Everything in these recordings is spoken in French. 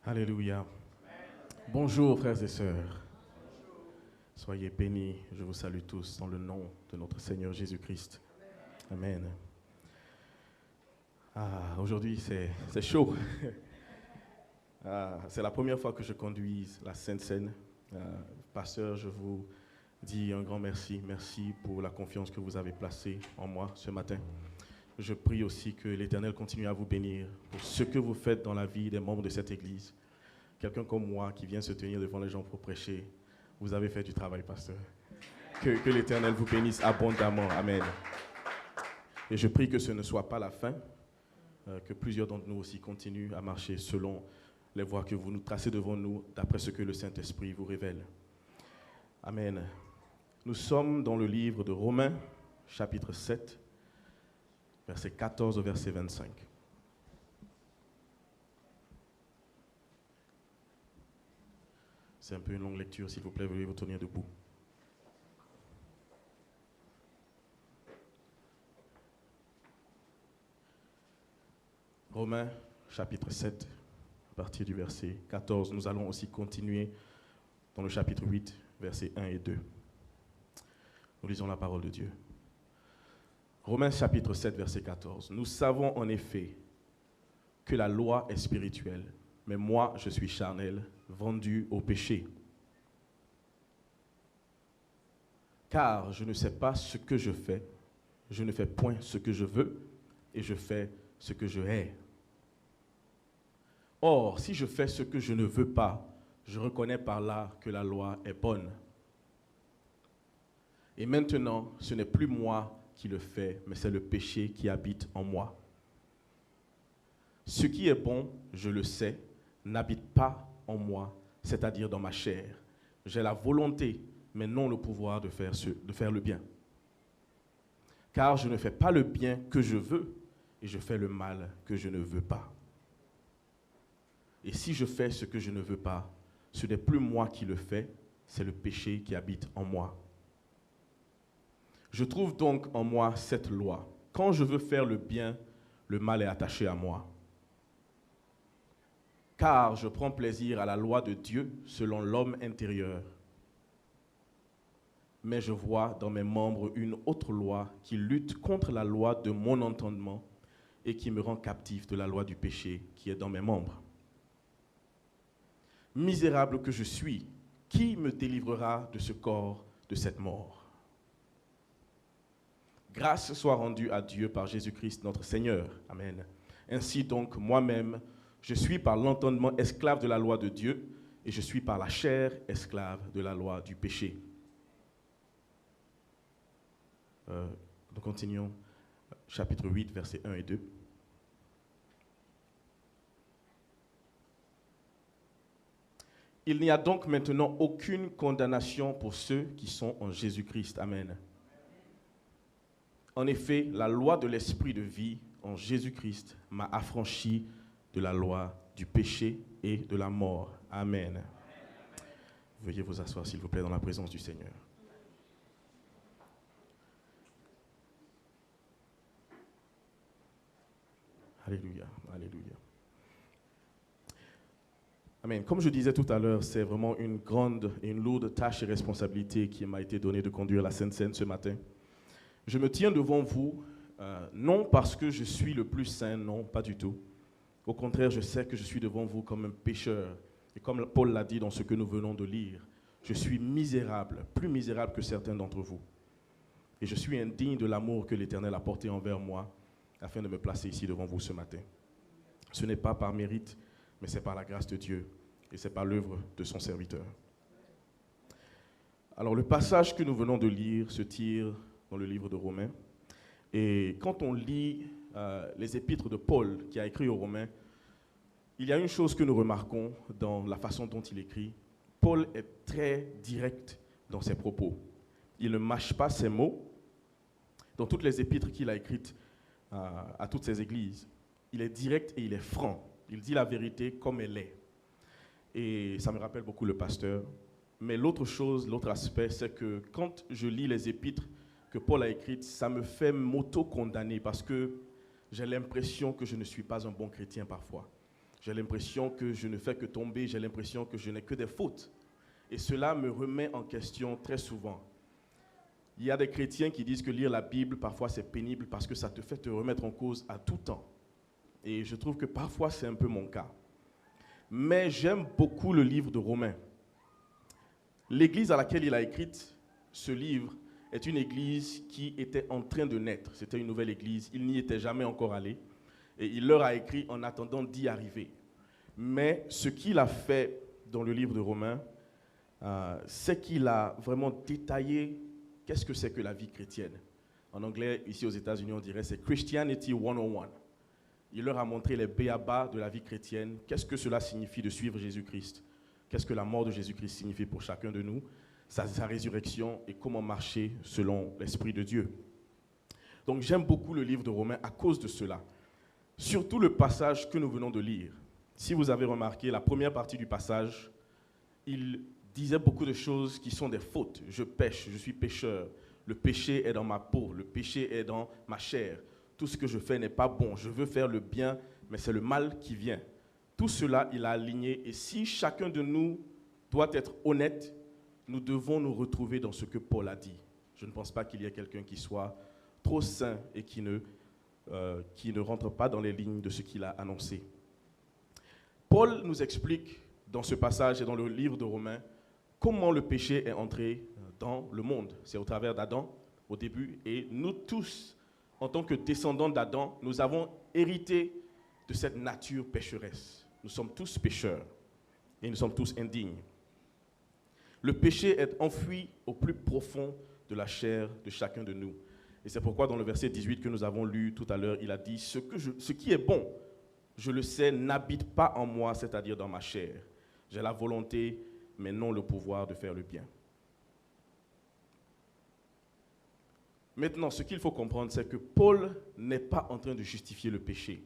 Alléluia. Bonjour frères et sœurs. Soyez bénis. Je vous salue tous dans le nom de notre Seigneur Jésus-Christ. Amen. Aujourd'hui c'est chaud. C'est la première fois que je conduis la Sainte Seine. Pasteur, je vous dis un grand merci. Merci pour la confiance que vous avez placée en moi ce matin. Je prie aussi que l'Éternel continue à vous bénir pour ce que vous faites dans la vie des membres de cette Église. Quelqu'un comme moi qui vient se tenir devant les gens pour prêcher, vous avez fait du travail, pasteur. Que l'Éternel vous bénisse abondamment. Amen. Et je prie que ce ne soit pas la fin, que plusieurs d'entre nous aussi continuent à marcher selon les voies que vous nous tracez devant nous, d'après ce que le Saint-Esprit vous révèle. Amen. Nous sommes dans le livre de Romains, chapitre 7, verset 14 au verset 25. C'est un peu une longue lecture, s'il vous plaît, veuillez vous tenir debout. Romains, chapitre 7, à partir du verset 14. Nous allons aussi continuer dans le chapitre 8, versets 1 et 2. Nous lisons la parole de Dieu. Romains, chapitre 7, verset 14. Nous savons en effet que la loi est spirituelle, mais moi, je suis charnel, vendu au péché. Car je ne sais pas ce que je fais, je ne fais point ce que je veux, et je fais ce que je hais. Or, si je fais ce que je ne veux pas, je reconnais par là que la loi est bonne. Et maintenant, ce n'est plus moi qui le fais, mais c'est le péché qui habite en moi. Ce qui est bon, je le sais, n'habite pas en moi, c'est-à-dire dans ma chair. J'ai la volonté, mais non le pouvoir de faire le bien. Car je ne fais pas le bien que je veux, et je fais le mal que je ne veux pas. Et si je fais ce que je ne veux pas, ce n'est plus moi qui le fais, c'est le péché qui habite en moi. Je trouve donc en moi cette loi. Quand je veux faire le bien, le mal est attaché à moi. Car je prends plaisir à la loi de Dieu selon l'homme intérieur. Mais je vois dans mes membres une autre loi qui lutte contre la loi de mon entendement et qui me rend captif de la loi du péché qui est dans mes membres. Misérable que je suis, qui me délivrera de ce corps, de cette mort? Grâce soit rendue à Dieu par Jésus-Christ notre Seigneur. Amen. Ainsi donc, moi-même, je suis par l'entendement esclave de la loi de Dieu et je suis par la chair esclave de la loi du péché. Nous continuons, chapitre 8, versets 1 et 2. Il n'y a donc maintenant aucune condamnation pour ceux qui sont en Jésus-Christ. Amen. En effet, la loi de l'esprit de vie en Jésus-Christ m'a affranchi de la loi du péché et de la mort. Amen. Veuillez vous asseoir, s'il vous plaît, dans la présence du Seigneur. Alléluia, alléluia. Amen. Comme je disais tout à l'heure, c'est vraiment une grande et une lourde tâche et responsabilité qui m'a été donnée de conduire la Sainte Seine ce matin. Je me tiens devant vous, non parce que je suis le plus saint, non, pas du tout. Au contraire, je sais que je suis devant vous comme un pécheur. Et comme Paul l'a dit dans ce que nous venons de lire, je suis misérable, plus misérable que certains d'entre vous. Et je suis indigne de l'amour que l'Éternel a porté envers moi, afin de me placer ici devant vous ce matin. Ce n'est pas par mérite, mais c'est par la grâce de Dieu, et c'est par l'œuvre de son serviteur. Alors, le passage que nous venons de lire se tire dans le livre de Romains. Et quand on lit les épîtres de Paul, qui a écrit aux Romains, il y a une chose que nous remarquons dans la façon dont il écrit. Paul est très direct dans ses propos. Il ne mâche pas ses mots. Dans toutes les épîtres qu'il a écrites à toutes ces églises, il est direct et il est franc. Il dit la vérité comme elle est. Et ça me rappelle beaucoup le pasteur. Mais l'autre chose, l'autre aspect, c'est que quand je lis les épîtres que Paul a écrites, ça me fait m'auto-condamner parce que j'ai l'impression que je ne suis pas un bon chrétien parfois. J'ai l'impression que je ne fais que tomber, j'ai l'impression que je n'ai que des fautes. Et cela me remet en question très souvent. Il y a des chrétiens qui disent que lire la Bible, parfois c'est pénible parce que ça te fait te remettre en cause à tout temps. Et je trouve que parfois c'est un peu mon cas. Mais j'aime beaucoup le livre de Romains. L'église à laquelle il a écrit ce livre est une église qui était en train de naître. C'était une nouvelle église, il n'y était jamais encore allé. Et il leur a écrit en attendant d'y arriver. Mais ce qu'il a fait dans le livre de Romains, c'est qu'il a vraiment détaillé qu'est-ce que c'est que la vie chrétienne. En anglais, ici aux États-Unis, on dirait c'est Christianity 101. Il leur a montré les b.a.-ba de la vie chrétienne, qu'est-ce que cela signifie de suivre Jésus-Christ, qu'est-ce que la mort de Jésus-Christ signifie pour chacun de nous, sa résurrection et comment marcher selon l'Esprit de Dieu. Donc j'aime beaucoup le livre de Romains à cause de cela. Surtout le passage que nous venons de lire. Si vous avez remarqué, la première partie du passage, il disait beaucoup de choses qui sont des fautes. Je pêche, je suis pécheur. Le péché est dans ma peau, le péché est dans ma chair. Tout ce que je fais n'est pas bon. Je veux faire le bien, mais c'est le mal qui vient. Tout cela, il a aligné. Et si chacun de nous doit être honnête, nous devons nous retrouver dans ce que Paul a dit. Je ne pense pas qu'il y ait quelqu'un qui soit trop saint et qui ne rentre pas dans les lignes de ce qu'il a annoncé. Paul nous explique dans ce passage et dans le livre de Romains comment le péché est entré dans le monde. C'est au travers d'Adam au début et nous tous, en tant que descendants d'Adam, nous avons hérité de cette nature pécheresse. Nous sommes tous pécheurs et nous sommes tous indignes. Le péché est enfoui au plus profond de la chair de chacun de nous. Et c'est pourquoi dans le verset 18 que nous avons lu tout à l'heure, il a dit « Ce qui est bon, je le sais, n'habite pas en moi, c'est-à-dire dans ma chair. J'ai la volonté, mais non le pouvoir de faire le bien. » Maintenant, ce qu'il faut comprendre, c'est que Paul n'est pas en train de justifier le péché.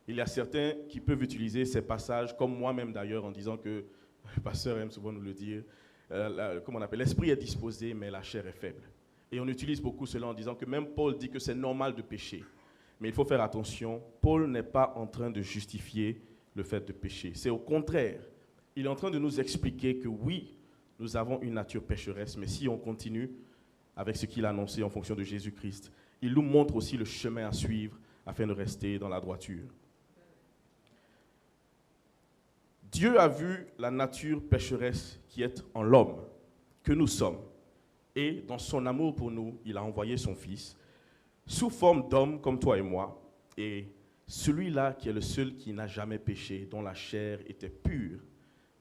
Il y a certains qui peuvent utiliser ces passages, comme moi-même d'ailleurs, en disant que, le pasteur aime souvent nous le dire, l'esprit est disposé, mais la chair est faible. Et on utilise beaucoup cela en disant que même Paul dit que c'est normal de pécher. Mais il faut faire attention, Paul n'est pas en train de justifier le fait de pécher. C'est au contraire, il est en train de nous expliquer que oui, nous avons une nature pécheresse, mais si on continue avec ce qu'il a annoncé en fonction de Jésus-Christ, il nous montre aussi le chemin à suivre afin de rester dans la droiture. Dieu a vu la nature pécheresse qui est en l'homme, que nous sommes. Et dans son amour pour nous, il a envoyé son Fils, sous forme d'homme comme toi et moi. Et celui-là qui est le seul qui n'a jamais péché, dont la chair était pure,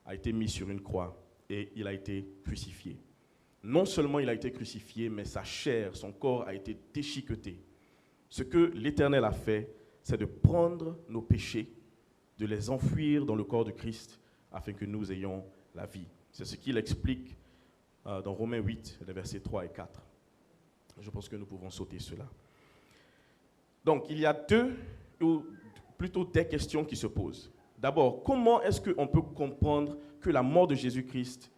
a été mis sur une croix et il a été crucifié. Non seulement il a été crucifié, mais sa chair, son corps a été déchiqueté. Ce que l'Éternel a fait, c'est de prendre nos péchés, de les enfouir dans le corps de Christ, afin que nous ayons la vie. C'est ce qu'il explique dans Romains 8, les versets 3 et 4. Je pense que nous pouvons sauter cela. Donc, il y a des questions qui se posent. D'abord, comment est-ce qu'on peut comprendre que la mort de Jésus-Christ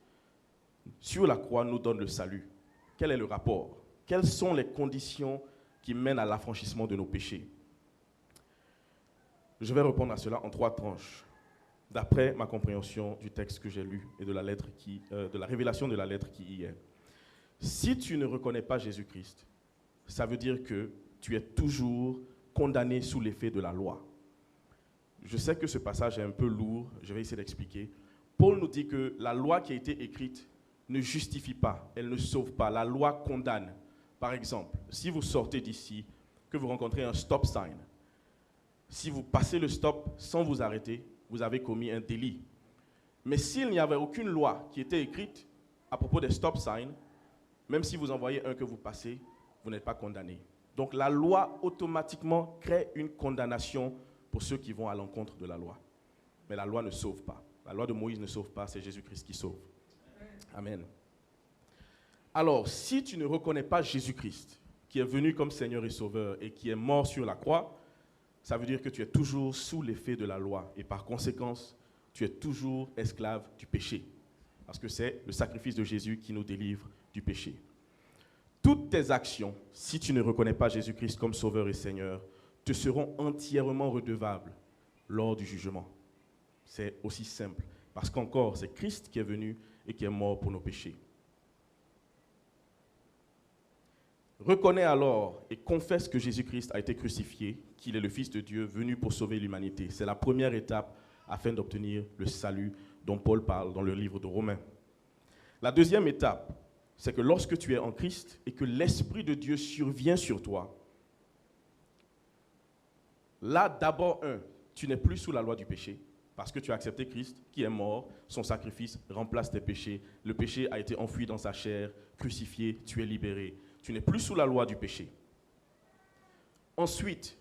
sur la croix nous donne le salut? Quel est le rapport? Quelles sont les conditions qui mènent à l'affranchissement de nos péchés? Je vais répondre à cela en 3 tranches, d'après ma compréhension du texte que j'ai lu et de la révélation de la lettre qui y est. Si tu ne reconnais pas Jésus-Christ, ça veut dire que tu es toujours condamné sous l'effet de la loi. Je sais que ce passage est un peu lourd, je vais essayer d'expliquer. Paul nous dit que la loi qui a été écrite ne justifie pas, elle ne sauve pas. La loi condamne. Par exemple, si vous sortez d'ici, que vous rencontrez un stop sign, si vous passez le stop sans vous arrêter, vous avez commis un délit. Mais s'il n'y avait aucune loi qui était écrite à propos des stop signs, même si vous en voyez un que vous passez, vous n'êtes pas condamné. Donc la loi automatiquement crée une condamnation pour ceux qui vont à l'encontre de la loi. Mais la loi ne sauve pas. La loi de Moïse ne sauve pas, c'est Jésus-Christ qui sauve. Amen. Alors, si tu ne reconnais pas Jésus-Christ, qui est venu comme Seigneur et Sauveur et qui est mort sur la croix, ça veut dire que tu es toujours sous l'effet de la loi et par conséquence, tu es toujours esclave du péché. Parce que c'est le sacrifice de Jésus qui nous délivre du péché. Toutes tes actions, si tu ne reconnais pas Jésus-Christ comme Sauveur et Seigneur, te seront entièrement redevables lors du jugement. C'est aussi simple. Parce qu'encore, c'est Christ qui est venu et qui est mort pour nos péchés. Reconnais alors et confesse que Jésus-Christ a été crucifié, qu'il est le Fils de Dieu venu pour sauver l'humanité. C'est la première étape afin d'obtenir le salut dont Paul parle dans le livre de Romains. La deuxième étape, c'est que lorsque tu es en Christ et que l'Esprit de Dieu survient sur toi, là d'abord, tu n'es plus sous la loi du péché parce que tu as accepté Christ qui est mort, son sacrifice remplace tes péchés, le péché a été enfoui dans sa chair, crucifié, tu es libéré. Tu n'es plus sous la loi du péché. Ensuite,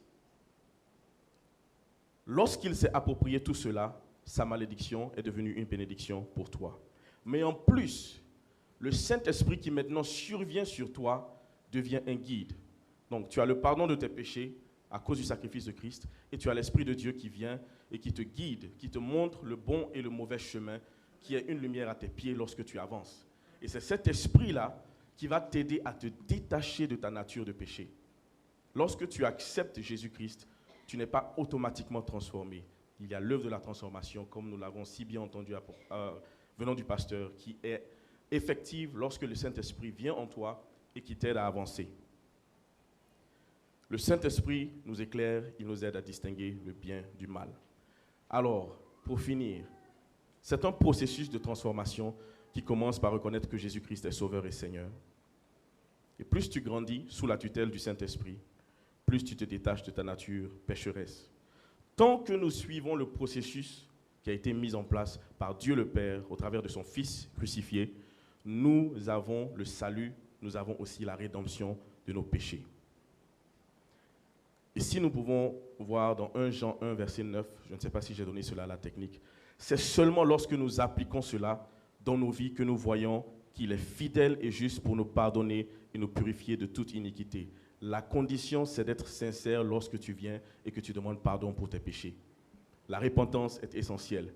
lorsqu'il s'est approprié tout cela, sa malédiction est devenue une bénédiction pour toi. Mais en plus, le Saint-Esprit qui maintenant survient sur toi devient un guide. Donc, tu as le pardon de tes péchés à cause du sacrifice de Christ, et tu as l'Esprit de Dieu qui vient et qui te guide, qui te montre le bon et le mauvais chemin, qui est une lumière à tes pieds lorsque tu avances. Et c'est cet esprit-là qui va t'aider à te détacher de ta nature de péché. Lorsque tu acceptes Jésus-Christ, tu n'es pas automatiquement transformé. Il y a l'œuvre de la transformation, comme nous l'avons si bien entendu venant du pasteur, qui est effective lorsque le Saint-Esprit vient en toi et qui t'aide à avancer. Le Saint-Esprit nous éclaire, il nous aide à distinguer le bien du mal. Alors, pour finir, c'est un processus de transformation qui commence par reconnaître que Jésus-Christ est Sauveur et Seigneur. Et plus tu grandis sous la tutelle du Saint-Esprit, plus tu te détaches de ta nature pécheresse. Tant que nous suivons le processus qui a été mis en place par Dieu le Père au travers de son Fils crucifié, nous avons le salut, nous avons aussi la rédemption de nos péchés. Et si nous pouvons voir dans 1 Jean 1, verset 9, je ne sais pas si j'ai donné cela à la technique, c'est seulement lorsque nous appliquons cela dans nos vies que nous voyons qu'il est fidèle et juste pour nous pardonner et nous purifier de toute iniquité. La condition, c'est d'être sincère lorsque tu viens et que tu demandes pardon pour tes péchés. La repentance est essentielle.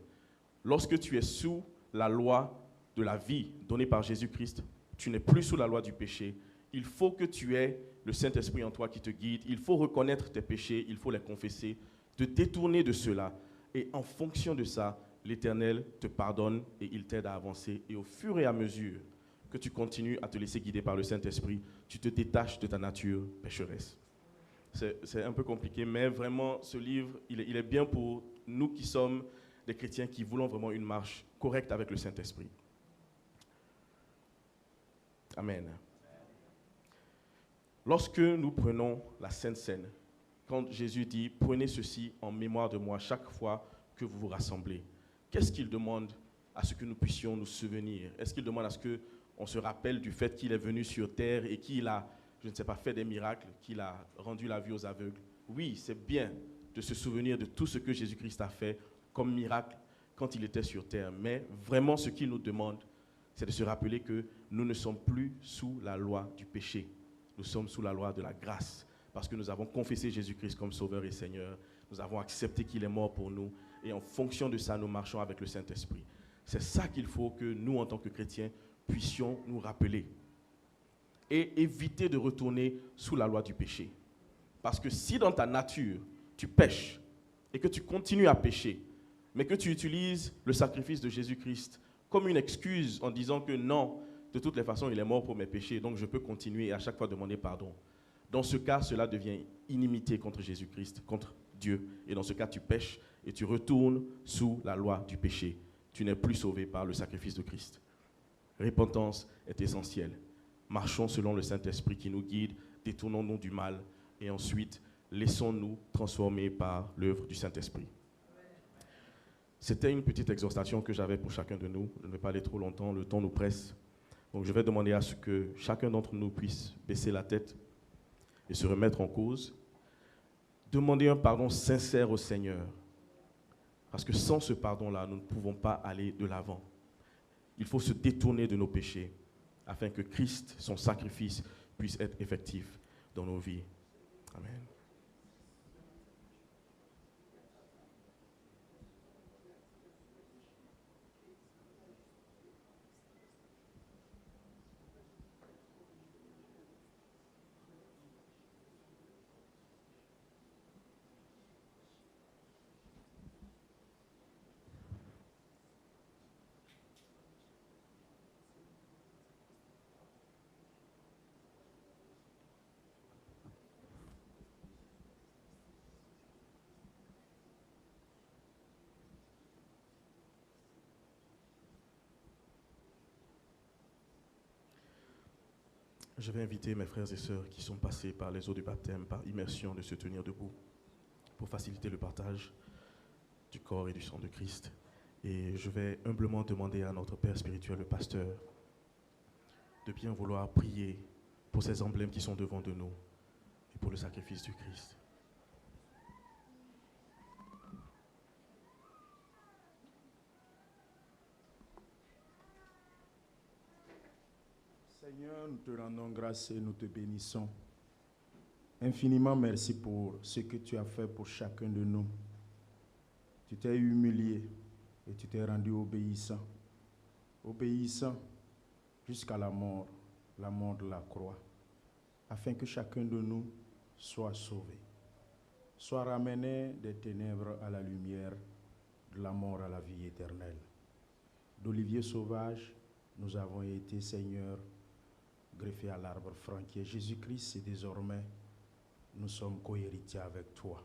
Lorsque tu es sous la loi de la vie donnée par Jésus-Christ, tu n'es plus sous la loi du péché. Il faut que tu aies le Saint-Esprit en toi qui te guide. Il faut reconnaître tes péchés, il faut les confesser, te détourner de cela. Et en fonction de ça, l'Éternel te pardonne et il t'aide à avancer. Et au fur et à mesure que tu continues à te laisser guider par le Saint-Esprit, tu te détaches de ta nature pécheresse. C'est un peu compliqué, mais vraiment, ce livre, il est bien pour nous qui sommes des chrétiens qui voulons vraiment une marche correcte avec le Saint-Esprit. Amen. Lorsque nous prenons la Sainte Seine, quand Jésus dit « Prenez ceci en mémoire de moi chaque fois que vous vous rassemblez », qu'est-ce qu'il demande à ce que nous puissions nous souvenir? Est-ce qu'il demande à ce qu'on se rappelle du fait qu'il est venu sur terre et qu'il a, je ne sais pas, fait des miracles, qu'il a rendu la vue aux aveugles? Oui, c'est bien de se souvenir de tout ce que Jésus-Christ a fait comme miracle quand il était sur terre. Mais vraiment, ce qu'il nous demande, c'est de se rappeler que nous ne sommes plus sous la loi du péché. Nous sommes sous la loi de la grâce, parce que nous avons confessé Jésus-Christ comme Sauveur et Seigneur. Nous avons accepté qu'il est mort pour nous, et en fonction de ça, nous marchons avec le Saint-Esprit. C'est ça qu'il faut que nous, en tant que chrétiens, puissions nous rappeler. Et éviter de retourner sous la loi du péché. Parce que si dans ta nature, tu pèches, et que tu continues à pécher, mais que tu utilises le sacrifice de Jésus-Christ comme une excuse en disant que non, de toutes les façons, il est mort pour mes péchés, donc je peux continuer et à chaque fois demander pardon. Dans ce cas, cela devient inimité contre Jésus-Christ, contre Dieu. Et dans ce cas, tu pèches et tu retournes sous la loi du péché. Tu n'es plus sauvé par le sacrifice de Christ. Repentance est essentielle. Marchons selon le Saint-Esprit qui nous guide, détournons-nous du mal et ensuite, laissons-nous transformer par l'œuvre du Saint-Esprit. C'était une petite exhortation que j'avais pour chacun de nous. Je ne vais pas aller trop longtemps, le temps nous presse. Donc je vais demander à ce que chacun d'entre nous puisse baisser la tête et se remettre en cause. Demander un pardon sincère au Seigneur. Parce que sans ce pardon-là, nous ne pouvons pas aller de l'avant. Il faut se détourner de nos péchés afin que Christ, son sacrifice, puisse être effectif dans nos vies. Amen. Je vais inviter mes frères et sœurs qui sont passés par les eaux du baptême, par immersion, de se tenir debout pour faciliter le partage du corps et du sang de Christ. Et je vais humblement demander à notre Père spirituel, le pasteur, de bien vouloir prier pour ces emblèmes qui sont devant de nous et pour le sacrifice du Christ. Seigneur, nous te rendons grâce et nous te bénissons. Infiniment merci pour ce que tu as fait pour chacun de nous. Tu t'es humilié et tu t'es rendu obéissant. Obéissant jusqu'à la mort de la croix, afin que chacun de nous soit sauvé, soit ramené des ténèbres à la lumière, de la mort à la vie éternelle. D'olivier sauvage, nous avons été, Seigneur, greffés à l'arbre franc qui est Jésus-Christ, et désormais, nous sommes co-héritiers avec toi.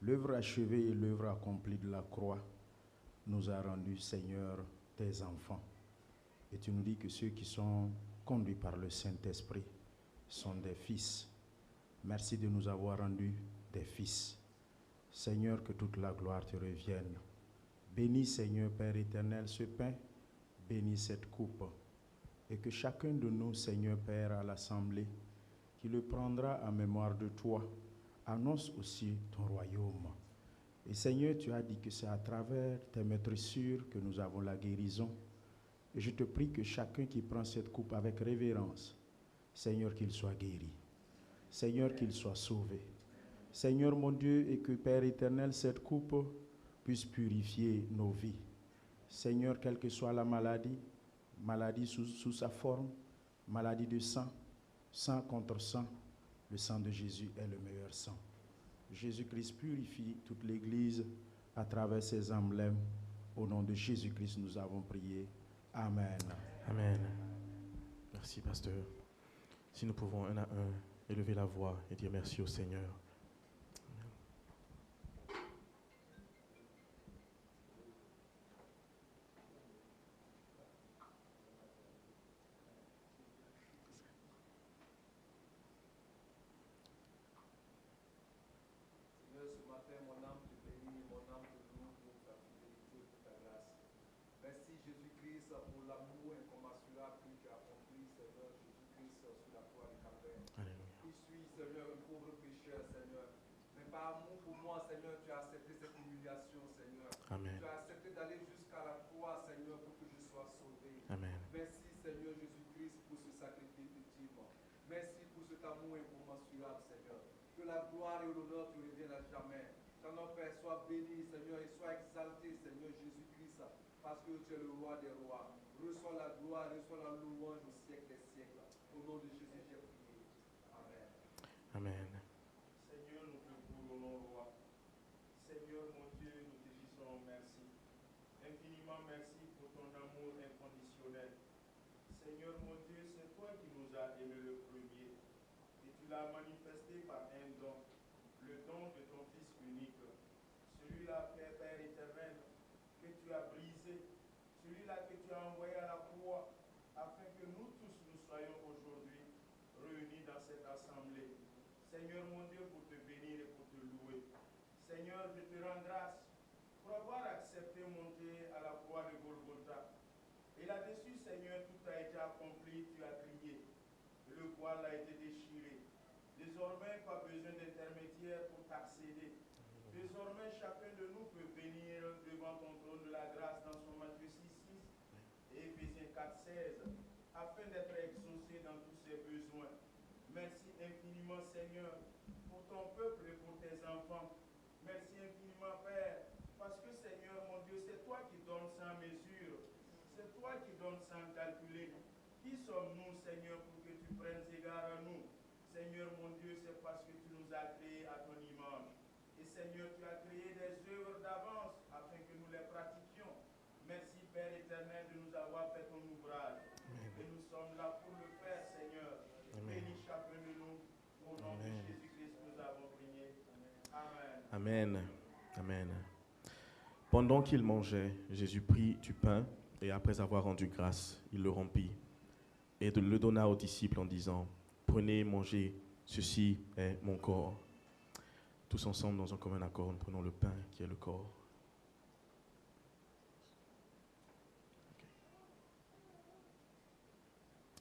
L'œuvre achevée et l'œuvre accomplie de la croix nous a rendus, Seigneur, tes enfants. Et tu nous dis que ceux qui sont conduits par le Saint-Esprit sont des fils. Merci de nous avoir rendus des fils. Seigneur, que toute la gloire te revienne. Bénis, Seigneur, Père éternel, ce pain, bénis cette coupe. Et que chacun de nous, Seigneur Père, à l'Assemblée, qui le prendra en mémoire de toi, annonce aussi ton royaume. Et Seigneur, tu as dit que c'est à travers tes maîtressures que nous avons la guérison. Et je te prie que chacun qui prend cette coupe avec révérence, Seigneur, qu'il soit guéri. Seigneur, qu'il soit sauvé. Seigneur mon Dieu, et que Père éternel, cette coupe puisse purifier nos vies. Seigneur, quelle que soit la maladie, maladie sous sa forme, maladie de sang, sang contre sang, le sang de Jésus est le meilleur sang. Jésus-Christ purifie toute l'Église à travers ses emblèmes. Au nom de Jésus-Christ, nous avons prié. Amen. Amen. Merci, pasteur. Si nous pouvons un à un élever la voix et dire merci au Seigneur. Amen. Tu as accepté d'aller jusqu'à la croix, Seigneur, pour que je sois sauvé. Amen. Merci, Seigneur Jésus-Christ, pour ce sacrifice ultime. Merci pour cet amour incommensurable, Seigneur. Que la gloire et l'honneur te reviennent à jamais. Que notre Père soit béni, Seigneur, et soit exalté, Seigneur Jésus-Christ, parce que tu es le roi des rois. Reçois la gloire, reçois la louange au siècle des siècles. Au nom de Jésus, j'ai prié. Amen. Amen. Seigneur, nous te couronnons, roi. Seigneur, mon Dieu, nous te disons merci. Infiniment merci pour ton amour inconditionnel. Seigneur, mon Dieu, c'est toi qui nous as aimés le premier. Et tu l'as manifesté par un don, le don de ton Fils unique. Celui-là, Père éternel, que tu as brisé, celui-là que tu as envoyé à la croix, afin que nous tous nous soyons aujourd'hui réunis dans cette assemblée. Seigneur, mon Dieu, pour te bénir et pour te louer. Seigneur, je te rends grâce pour avoir accepté monter à la croix de Golgotha. Et là-dessus, Seigneur, tout a été accompli, tu as crié. Le voile a été déchiré. Désormais, pas besoin d'intermédiaire pour t'accéder. Désormais, chacun de nous peut venir devant ton trône de la grâce dans son Matthieu 6,6 et Éphésiens 4,16, afin d'être exaucé dans tous ses besoins. Merci infiniment, Seigneur, pour ton peuple et pour tes enfants. Merci infiniment, Père, parce que, Seigneur, mon Dieu, c'est toi qui donnes sans mesure. C'est toi qui donnes sans calculer. Qui sommes-nous, Seigneur, pour que tu prennes égard à nous? Seigneur, mon Dieu, c'est parce que tu nous as créés à ton image. Et Seigneur, tu as créé des œuvres d'avance afin que nous les pratiquions. Merci, Père éternel, de nous avoir fait ton ouvrage. Amen. Et nous sommes là pour le faire, Seigneur. Bénis chacun de nous. Au nom de Jésus-Christ, nous avons prié. Amen. Amen. Amen. Pendant qu'il mangeait, Jésus prit du pain et après avoir rendu grâce, il le rompit et le donna aux disciples en disant, prenez, mangez, ceci est mon corps. Tous ensemble dans un commun accord, nous prenons le pain qui est le corps.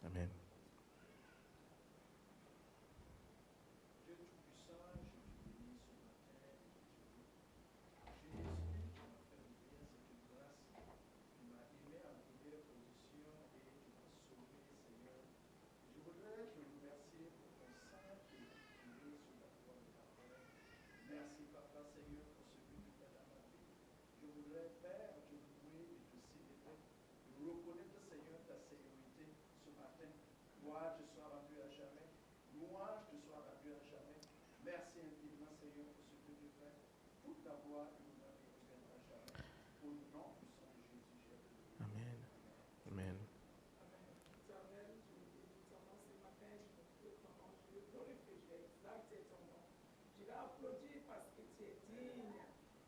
Amen. Dieu Tout-Puissant, je te bénis ce matin. Jésus, tu m'as fait ouvrir cette grâce. Tu m'as aimé en première position et tu m'as sauvé, Seigneur. Je voudrais te remercier pour ton sang qui est coulé sur la croix de la paix. Merci, Papa, Seigneur, pour ce que tu fais dans ma vie. Je voudrais, Père, te louer et te célébrer. Reconnaître, Seigneur, ta sécurité ce matin. Gloire te soit rendue à jamais. Louange te soit rendue à jamais. Merci infiniment, Seigneur, pour ce que tu fais. Toute ta gloire et l'honneur te reviendra à jamais. Au nom puissant de Jésus, j'ai prié. Amen. Amen. Éternel, je me bénis ton nom ce matin, je me prie ton nom, je le glorifie, je vais exalter ton nom. Je vais applaudir parce que tu es digne.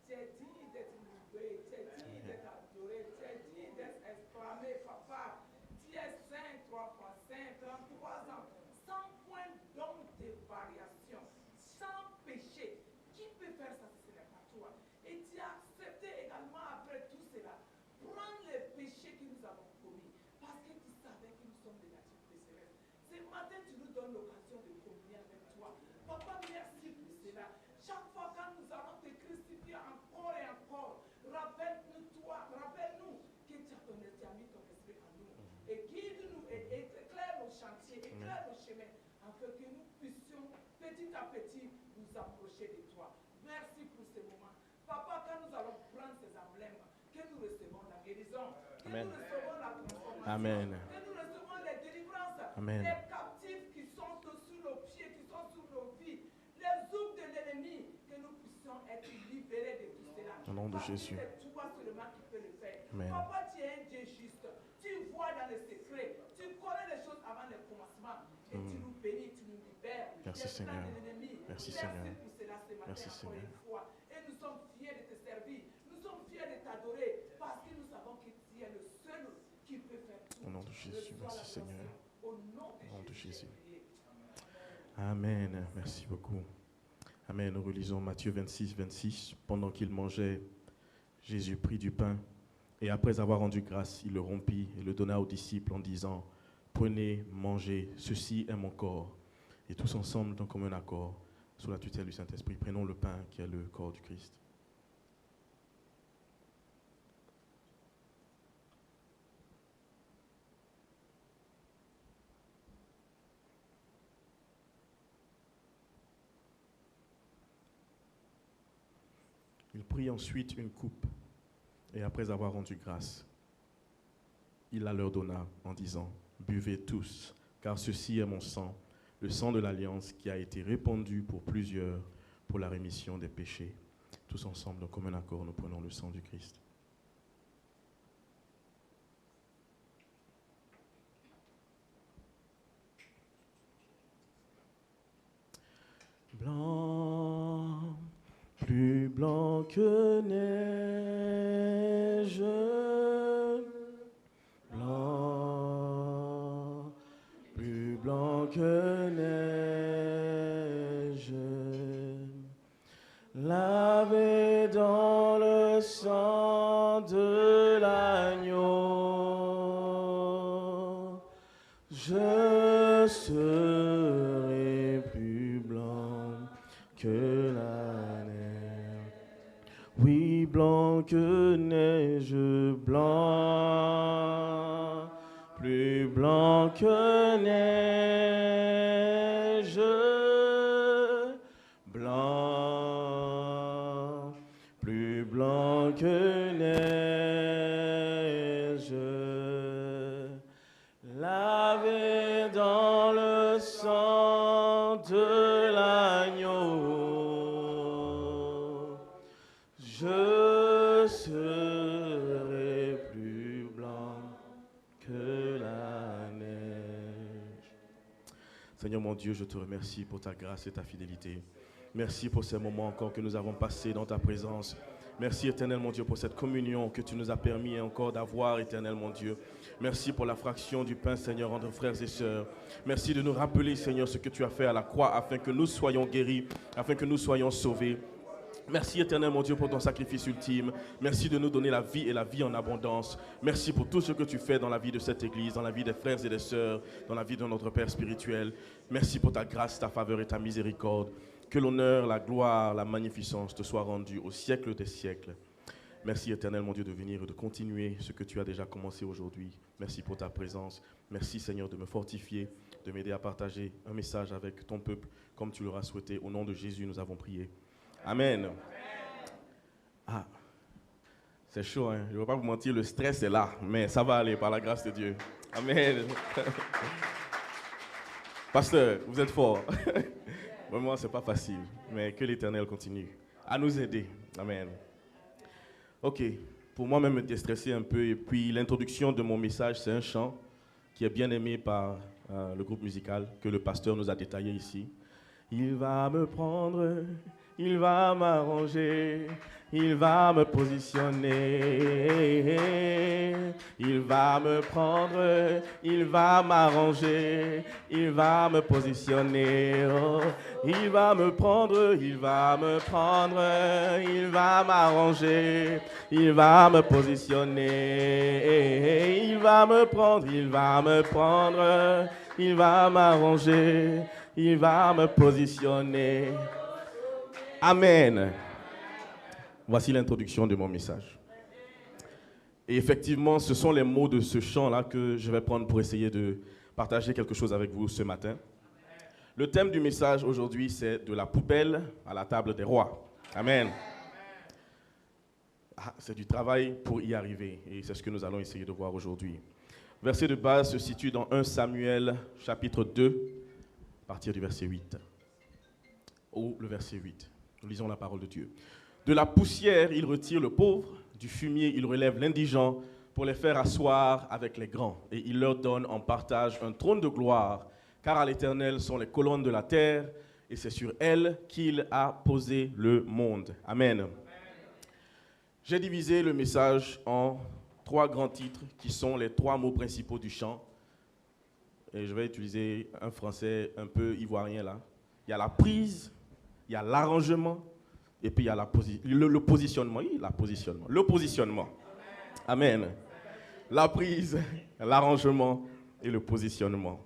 Tu es digne d'être loué, tu es digne d'être adoré, tu es digne d'être exclamé, Papa. Tu es saint, 3 fois saint, 33 ans, sans point d'ombre de variation, sans péché. Qui peut faire ça si ce n'est pas toi? Et tu as accepté également après tout cela, prendre les péchés que nous avons commis, parce que tu savais que nous sommes des natures pécheresses. Ce matin, tu nous donnes l'occasion de communier avec toi. Papa, merci pour cela. Chaque fois quand nous allons te crucifier encore et encore, rappelle-nous toi, rappelle-nous que tu as mis ton esprit en nous. Et guide-nous et éclaire nos chantiers, éclaire nos chemins, afin que nous puissions petit à petit nous approcher de toi. Merci pour ce moment. Papa, quand nous allons prendre ces emblèmes, que nous recevons la guérison, que Amen. nous recevons la transformation, Amen. que nous recevons les délivrances, Amen. les captifs qui sont sous nos pieds, qui sont sous nos vies, les oups de l'ennemi, que nous puissions être libérés de tout cela. Au nom de Parce que Jésus. c'est toi seulement qui peux le faire. Amen. Papa, tu es un Dieu juste. Tu vois dans le secret. Tu connais les choses avant le commencement. Et tu nous bénis, tu nous libères. Merci, des Seigneur. plans de l'ennemi. Merci, Seigneur. pour cela ce matin Merci, encore Seigneur. une fois. Et nous sommes fiers de te servir. Nous sommes fiers de t'adorer. Parce que nous savons que tu es le seul qui peut faire tout. Au nom de Jésus. Reçois Merci, la Seigneur. gloire. Au nom de Jésus. j'ai prié. Amen. Merci beaucoup. Amen. Nous relisons Matthieu 26, 26. Pendant qu'il mangeait, Jésus prit du pain et après avoir rendu grâce, il le rompit et le donna aux disciples en disant, prenez, mangez, ceci est mon corps. Et tous ensemble, dans commun accord, sous la tutelle du Saint-Esprit, prenons le pain qui est le corps du Christ. Il prit ensuite une coupe, et après avoir rendu grâce, il la leur donna en disant, buvez tous, car ceci est mon sang, le sang de l'alliance qui a été répandu pour plusieurs pour la rémission des péchés. Tous ensemble, en commun accord, nous prenons le sang du Christ. Blanc, plus blanc que neige, blanc, plus blanc que neige, lavé dans le sang de l'agneau, je serai plus blanc que la neige. Oui, blanc que neige, blanc, plus blanc que neige, blanc, plus blanc que neige, lavé dans le sang de l'agneau, je serai plus blanc que la neige. Seigneur mon Dieu, je te remercie pour ta grâce et ta fidélité. Merci pour ces moments encore que nous avons passés dans ta présence. Merci, éternel mon Dieu, pour cette communion que tu nous as permis encore d'avoir, éternel mon Dieu. Merci pour la fraction du pain, Seigneur, entre frères et sœurs. Merci de nous rappeler, Seigneur, ce que tu as fait à la croix afin que nous soyons guéris, afin que nous soyons sauvés. Merci, éternel mon Dieu, pour ton sacrifice ultime. Merci de nous donner la vie et la vie en abondance. Merci pour tout ce que tu fais dans la vie de cette Église, dans la vie des frères et des sœurs, dans la vie de notre Père spirituel. Merci pour ta grâce, ta faveur et ta miséricorde. Que l'honneur, la gloire, la magnificence te soient rendus au siècle des siècles. Merci, éternel mon Dieu, de venir et de continuer ce que tu as déjà commencé aujourd'hui. Merci pour ta présence. Merci, Seigneur, de me fortifier, de m'aider à partager un message avec ton peuple, comme tu l'auras souhaité. Au nom de Jésus, nous avons prié. Amen. Ah, c'est chaud, hein? Je ne vais pas vous mentir, le stress est là, mais ça va aller par la grâce de Dieu. Amen. Pasteur, vous êtes fort. Vraiment, ce n'est pas facile, mais que l'Éternel continue à nous aider. Amen. Ok, pour moi-même me déstresser un peu, et puis l'introduction de mon message, c'est un chant qui est bien aimé par le groupe musical que le pasteur nous a détaillé ici. Il va me prendre, il va m'arranger, il va me positionner. Il va me prendre, il va m'arranger, il va me positionner. Oh, il va me prendre, il va me prendre, il va m'arranger, il va me positionner. Il va me prendre, il va me prendre, il va m'arranger, il va me positionner. Amen. Voici l'introduction de mon message. Et effectivement, ce sont les mots de ce chant-là que je vais prendre pour essayer de partager quelque chose avec vous ce matin. Le thème du message aujourd'hui, c'est de la poubelle à la table des rois. Amen. Ah, c'est du travail pour y arriver, et c'est ce que nous allons essayer de voir aujourd'hui. Le verset de base se situe dans 1 Samuel, chapitre 2, à partir du verset 8. Ou le verset 8. Nous lisons la parole de Dieu. De la poussière, il retire le pauvre, du fumier, il relève l'indigent pour les faire asseoir avec les grands. Et il leur donne en partage un trône de gloire, car à l'Éternel sont les colonnes de la terre, et c'est sur elles qu'il a posé le monde. Amen. J'ai divisé le message en 3 grands titres, qui sont les 3 mots principaux du chant. Et je vais utiliser un français un peu ivoirien là. Il y a la prise, il y a l'arrangement, et puis il y a le positionnement. Oui, le positionnement. Amen. La prise, l'arrangement et le positionnement.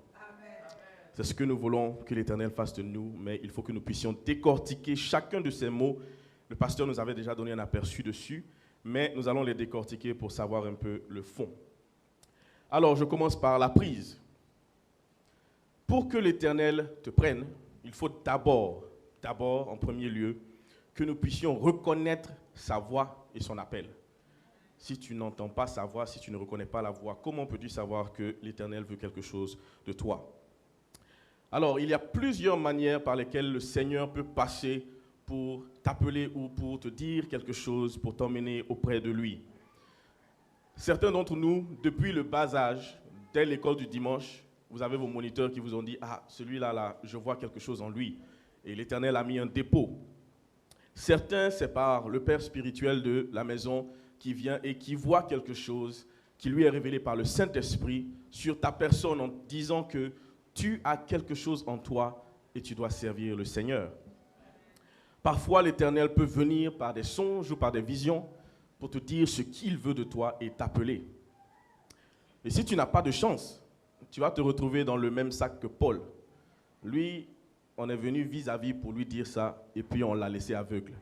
C'est ce que nous voulons que l'Éternel fasse de nous, mais il faut que nous puissions décortiquer chacun de ces mots. Le pasteur nous avait déjà donné un aperçu dessus, mais nous allons les décortiquer pour savoir un peu le fond. Alors, je commence par la prise. Pour que l'Éternel te prenne, il faut d'abord, en premier lieu, que nous puissions reconnaître sa voix et son appel. Si tu n'entends pas sa voix, si tu ne reconnais pas la voix, comment peux-tu savoir que l'Éternel veut quelque chose de toi? Alors, il y a plusieurs manières par lesquelles le Seigneur peut passer pour t'appeler ou pour te dire quelque chose, pour t'emmener auprès de lui. Certains d'entre nous, depuis le bas âge, dès l'école du dimanche, vous avez vos moniteurs qui vous ont dit « Ah, celui-là, je vois quelque chose en lui. » Et l'Éternel a mis un dépôt. Certains, c'est par le père spirituel de la maison qui vient et qui voit quelque chose qui lui est révélé par le Saint-Esprit sur ta personne en disant que tu as quelque chose en toi et tu dois servir le Seigneur. Parfois, l'Éternel peut venir par des songes ou par des visions pour te dire ce qu'il veut de toi et t'appeler. Et si tu n'as pas de chance, tu vas te retrouver dans le même sac que Paul. Lui, on est venu vis-à-vis pour lui dire ça, et puis on l'a laissé aveugle.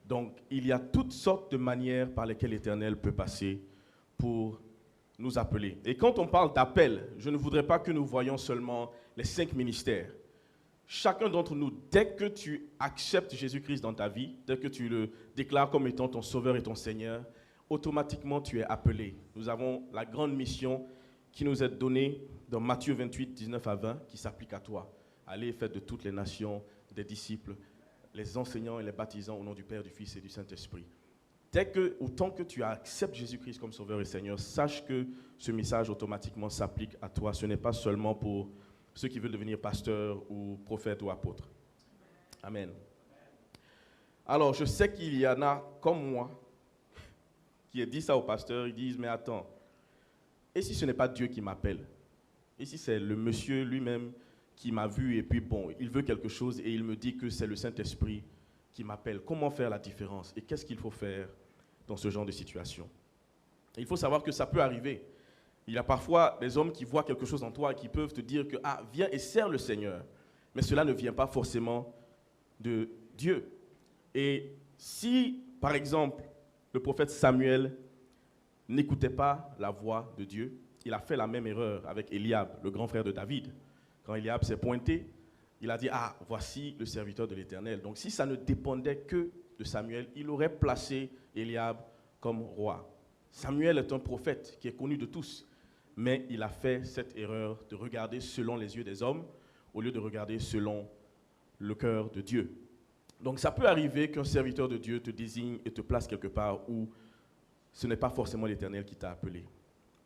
Donc, il y a toutes sortes de manières par lesquelles l'Éternel peut passer pour nous appeler. Et quand on parle d'appel, je ne voudrais pas que nous voyions seulement les 5 ministères. Chacun d'entre nous, dès que tu acceptes Jésus-Christ dans ta vie, dès que tu le déclares comme étant ton Sauveur et ton Seigneur, automatiquement tu es appelé. Nous avons la grande mission qui nous est donnée dans Matthieu 28, 19 à 20, qui s'applique à toi. Allez, faites de toutes les nations des disciples, les enseignants et les baptisants au nom du Père, du Fils et du Saint-Esprit. Autant que tu acceptes Jésus-Christ comme Sauveur et Seigneur, sache que ce message automatiquement s'applique à toi. Ce n'est pas seulement pour ceux qui veulent devenir pasteurs ou prophètes ou apôtres. Amen. Alors, je sais qu'il y en a comme moi qui a dit ça au pasteur, ils disent, mais attends, et si ce n'est pas Dieu qui m'appelle? Et si c'est le monsieur lui-même qui m'a vu et puis bon, il veut quelque chose et il me dit que c'est le Saint-Esprit qui m'appelle? Comment faire la différence? Et qu'est-ce qu'il faut faire dans ce genre de situation? Et il faut savoir que ça peut arriver. Il y a parfois des hommes qui voient quelque chose en toi et qui peuvent te dire que, ah, viens et sers le Seigneur. Mais cela ne vient pas forcément de Dieu. Et si, par exemple, le prophète Samuel n'écoutait pas la voix de Dieu, il a fait la même erreur avec Eliab, le grand frère de David. Quand Eliab s'est pointé, il a dit, ah, voici le serviteur de l'Éternel. Donc si ça ne dépendait que de Samuel, il aurait placé Eliab comme roi. Samuel est un prophète qui est connu de tous, mais il a fait cette erreur de regarder selon les yeux des hommes au lieu de regarder selon le cœur de Dieu. Donc ça peut arriver qu'un serviteur de Dieu te désigne et te place quelque part où ce n'est pas forcément l'Éternel qui t'a appelé.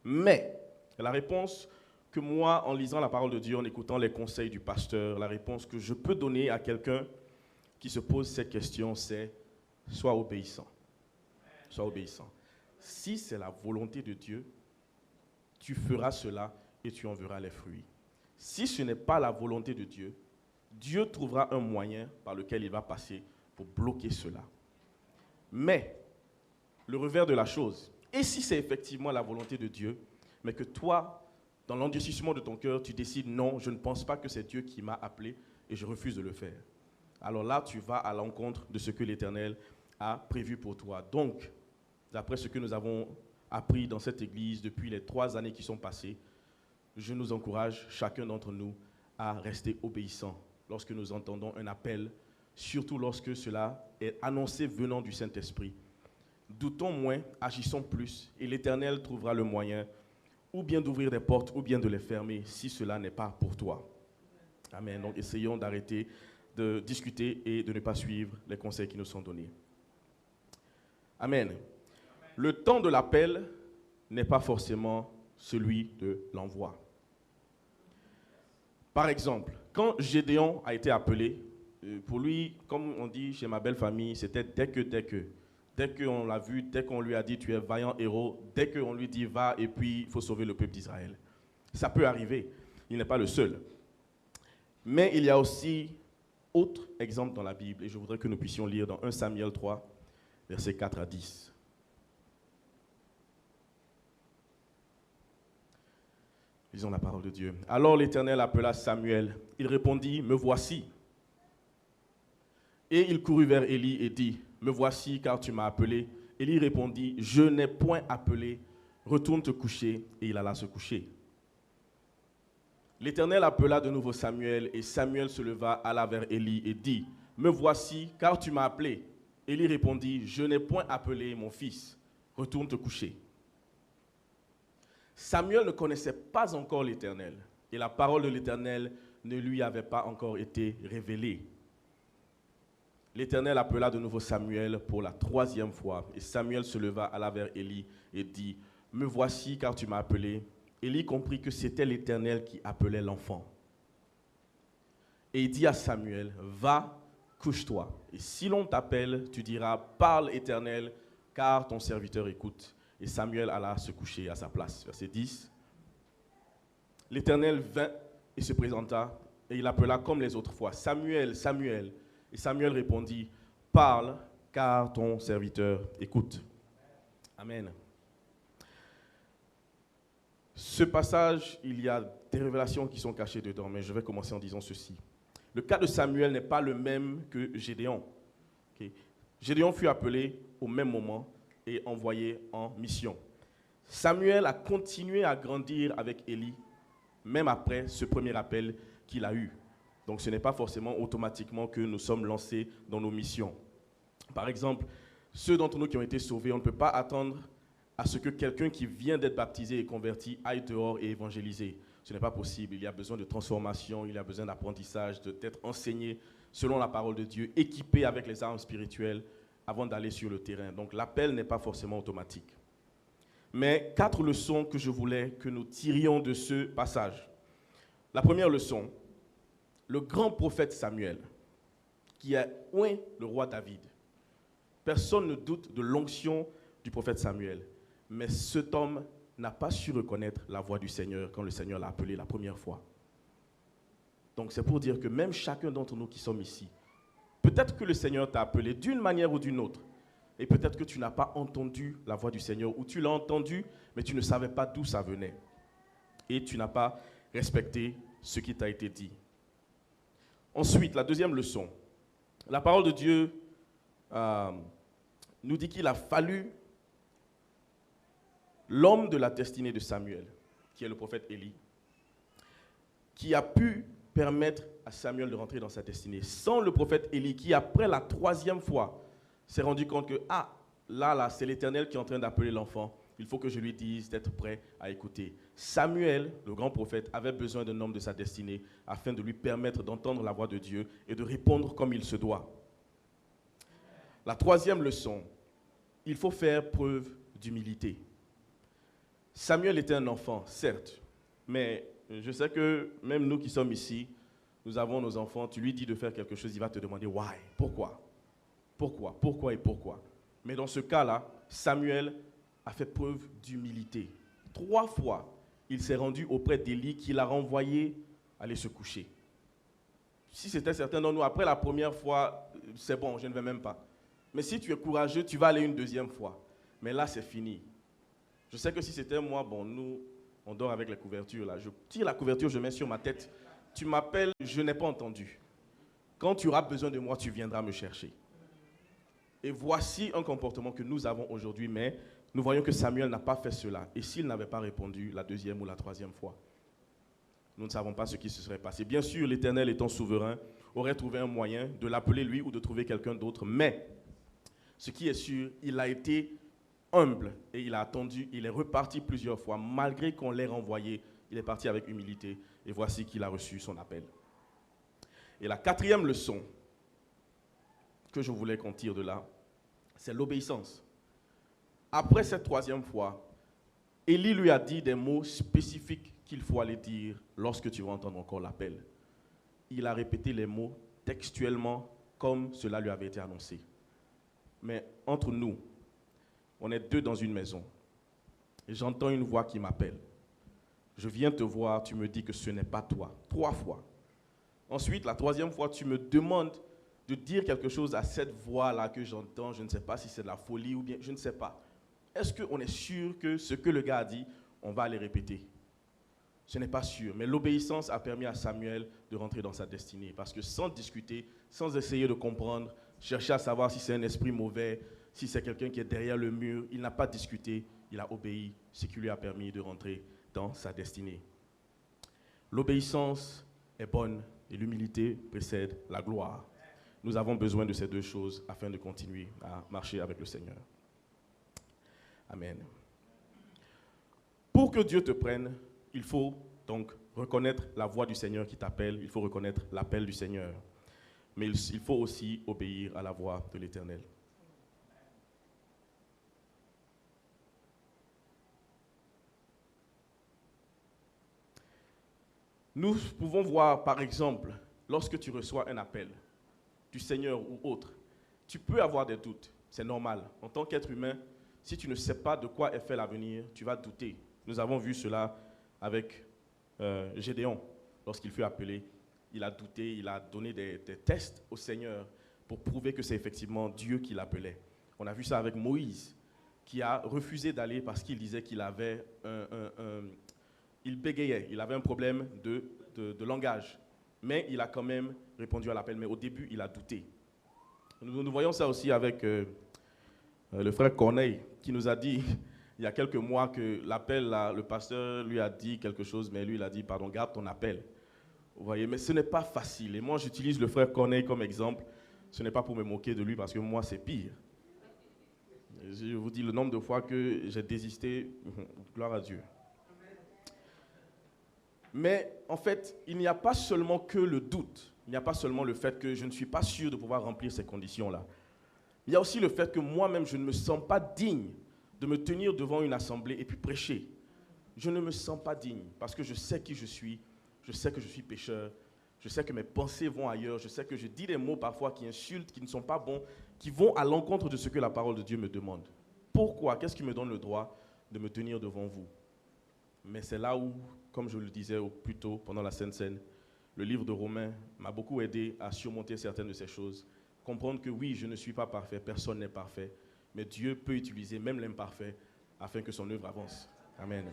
Mais la réponse que moi, en lisant la parole de Dieu, en écoutant les conseils du pasteur, la réponse que je peux donner à quelqu'un qui se pose cette question, c'est sois obéissant. Sois obéissant. Si c'est la volonté de Dieu, tu feras cela et tu en verras les fruits. Si ce n'est pas la volonté de Dieu, Dieu trouvera un moyen par lequel il va passer pour bloquer cela. Mais, le revers de la chose, et si c'est effectivement la volonté de Dieu, mais que toi, dans l'endurcissement de ton cœur, tu décides non, je ne pense pas que c'est Dieu qui m'a appelé et je refuse de le faire. Alors là, tu vas à l'encontre de ce que l'Éternel a prévu pour toi. Donc, d'après ce que nous avons appris dans cette église depuis les 3 années qui sont passées, je nous encourage, chacun d'entre nous, à rester obéissants lorsque nous entendons un appel, surtout lorsque cela est annoncé venant du Saint-Esprit. Doutons moins, agissons plus, et l'Éternel trouvera le moyen ou bien d'ouvrir des portes, ou bien de les fermer, si cela n'est pas pour toi. Amen. Donc essayons d'arrêter de discuter et de ne pas suivre les conseils qui nous sont donnés. Amen. Le temps de l'appel n'est pas forcément celui de l'envoi. Par exemple, quand Gédéon a été appelé, pour lui, comme on dit chez ma belle famille, c'était dès qu'on l'a vu, dès qu'on lui a dit tu es vaillant héros, dès qu'on lui dit va et puis il faut sauver le peuple d'Israël. Ça peut arriver, il n'est pas le seul. Mais il y a aussi autre exemple dans la Bible et je voudrais que nous puissions lire dans 1 Samuel 3, versets 4 à 10. Lisons la parole de Dieu. Alors l'Éternel appela Samuel. Il répondit, me voici. Et il courut vers Élie et dit, me voici car tu m'as appelé. Élie répondit, je n'ai point appelé. Retourne te coucher. Et il alla se coucher. L'Éternel appela de nouveau Samuel et Samuel se leva, alla vers Élie et dit, me voici car tu m'as appelé. Élie répondit, je n'ai point appelé mon fils. Retourne te coucher. Samuel ne connaissait pas encore l'Éternel et la parole de l'Éternel ne lui avait pas encore été révélée. L'Éternel appela de nouveau Samuel pour la 3e fois et Samuel se leva, alla vers Élie et dit, me voici car tu m'as appelé. Élie comprit que c'était l'Éternel qui appelait l'enfant. Et il dit à Samuel, va, couche-toi. Et si l'on t'appelle, tu diras, parle Éternel, car ton serviteur écoute. Et Samuel alla se coucher à sa place. Verset 10. L'Éternel vint et se présenta, et il appela comme les autres fois, Samuel, Samuel. Et Samuel répondit, parle, car ton serviteur écoute. Amen. Ce passage, il y a des révélations qui sont cachées dedans, mais je vais commencer en disant ceci. Le cas de Samuel n'est pas le même que Gédéon. Okay. Gédéon fut appelé au même moment et envoyé en mission. Samuel a continué à grandir avec Élie, même après ce premier appel qu'il a eu. Donc ce n'est pas forcément automatiquement que nous sommes lancés dans nos missions. Par exemple, ceux d'entre nous qui ont été sauvés, on ne peut pas attendre à ce que quelqu'un qui vient d'être baptisé et converti aille dehors et évangéliser. Ce n'est pas possible. Il y a besoin de transformation, il y a besoin d'apprentissage, d'être enseigné selon la parole de Dieu, équipé avec les armes spirituelles avant d'aller sur le terrain. Donc l'appel n'est pas forcément automatique. Mais 4 leçons que je voulais que nous tirions de ce passage. La première leçon, le grand prophète Samuel, qui a oint le roi David, Personne ne doute de l'onction du prophète Samuel. Mais cet homme n'a pas su reconnaître la voix du Seigneur quand le Seigneur l'a appelé la première fois. Donc c'est pour dire que même chacun d'entre nous qui sommes ici, peut-être que le Seigneur t'a appelé d'une manière ou d'une autre. Et peut-être que tu n'as pas entendu la voix du Seigneur, ou tu l'as entendu, mais tu ne savais pas d'où ça venait. Et tu n'as pas respecté ce qui t'a été dit. Ensuite, la deuxième leçon. La parole de Dieu nous dit qu'il a fallu l'homme de la destinée de Samuel, qui est le prophète Élie, qui a pu permettre à Samuel de rentrer dans sa destinée. Sans le prophète Élie, qui après la 3e fois s'est rendu compte que, là, c'est l'Éternel qui est en train d'appeler l'enfant, il faut que je lui dise d'être prêt à écouter. Samuel, le grand prophète, avait besoin d'un homme de sa destinée afin de lui permettre d'entendre la voix de Dieu et de répondre comme il se doit. La 3e leçon, il faut faire preuve d'humilité. Samuel était un enfant, certes, mais je sais que même nous qui sommes ici, nous avons nos enfants, tu lui dis de faire quelque chose, il va te demander « why ?» Pourquoi ? Pourquoi ? Pourquoi et pourquoi ? Mais dans ce cas-là, Samuel a fait preuve d'humilité. 3 fois, il s'est rendu auprès d'Élie qui l'a renvoyé aller se coucher. Si c'était certains d'entre nous, après la première fois, c'est bon, je ne vais même pas. Mais si tu es courageux, tu vas aller une 2e fois. Mais là, c'est fini. Je sais que si c'était moi, bon, nous, on dort avec les couvertures là. Je tire la couverture, je mets sur ma tête. Tu m'appelles, je n'ai pas entendu. Quand tu auras besoin de moi, tu viendras me chercher. Et voici un comportement que nous avons aujourd'hui, mais nous voyons que Samuel n'a pas fait cela. Et s'il n'avait pas répondu la 2e ou la 3e fois, nous ne savons pas ce qui se serait passé. Bien sûr, l'Éternel étant souverain, aurait trouvé un moyen de l'appeler lui ou de trouver quelqu'un d'autre, mais ce qui est sûr, il a été humble et il a attendu, il est reparti plusieurs fois, malgré qu'on l'ait renvoyé, il est parti avec humilité et voici qu'il a reçu son appel. Et la 4e leçon que je voulais qu'on tire de là, c'est l'obéissance. Après cette 3e fois, Élie lui a dit des mots spécifiques qu'il faut aller dire lorsque tu vas entendre encore l'appel. Il a répété les mots textuellement comme cela lui avait été annoncé. Mais entre nous, on est 2 dans une maison. Et j'entends une voix qui m'appelle. Je viens te voir, tu me dis que ce n'est pas toi. 3 fois. Ensuite, la 3e fois, tu me demandes de dire quelque chose à cette voix-là que j'entends. Je ne sais pas si c'est de la folie ou bien, je ne sais pas. Est-ce qu'on est sûr que ce que le gars a dit, on va aller répéter? Ce n'est pas sûr. Mais l'obéissance a permis à Samuel de rentrer dans sa destinée. Parce que sans discuter, sans essayer de comprendre, chercher à savoir si c'est un esprit mauvais, si c'est quelqu'un qui est derrière le mur, il n'a pas discuté, il a obéi, ce qui lui a permis de rentrer dans sa destinée. L'obéissance est bonne et l'humilité précède la gloire. Nous avons besoin de ces 2 choses afin de continuer à marcher avec le Seigneur. Amen. Pour que Dieu te prenne, il faut donc reconnaître la voix du Seigneur qui t'appelle, il faut reconnaître l'appel du Seigneur. Mais il faut aussi obéir à la voix de l'Éternel. Nous pouvons voir, par exemple, lorsque tu reçois un appel du Seigneur ou autre, tu peux avoir des doutes, c'est normal. En tant qu'être humain, si tu ne sais pas de quoi est fait l'avenir, tu vas douter. Nous avons vu cela avec Gédéon, lorsqu'il fut appelé. Il a douté, il a donné des tests au Seigneur pour prouver que c'est effectivement Dieu qui l'appelait. On a vu ça avec Moïse, qui a refusé d'aller parce qu'il disait qu'il avait il bégayait, il avait un problème de langage. Mais il a quand même répondu à l'appel. Mais au début, il a douté. Nous voyons ça aussi avec le frère Corneille, qui nous a dit, il y a quelques mois, que l'appel, le pasteur lui a dit quelque chose, mais lui, il a dit, pardon, garde ton appel. Vous voyez, mais ce n'est pas facile. Et moi, j'utilise le frère Corneille comme exemple. Ce n'est pas pour me moquer de lui, parce que moi, c'est pire. Je vous dis le nombre de fois que j'ai désisté, gloire à Dieu. Mais en fait, il n'y a pas seulement que le doute. Il n'y a pas seulement le fait que je ne suis pas sûr de pouvoir remplir ces conditions-là. Il y a aussi le fait que moi-même, je ne me sens pas digne de me tenir devant une assemblée et puis prêcher. Je ne me sens pas digne parce que je sais qui je suis, je sais que je suis pécheur, Je sais que mes pensées vont ailleurs. Je sais que je dis des mots parfois qui insultent, qui ne sont pas bons, qui vont à l'encontre de ce que la parole de Dieu me demande. Pourquoi? Qu'est-ce qui me donne le droit de me tenir devant vous? Mais c'est là où, comme je le disais plus tôt pendant la Sainte Seine, le livre de Romains m'a beaucoup aidé à surmonter certaines de ces choses. Comprendre que oui, je ne suis pas parfait, personne n'est parfait, mais Dieu peut utiliser même l'imparfait afin que son œuvre avance. Amen.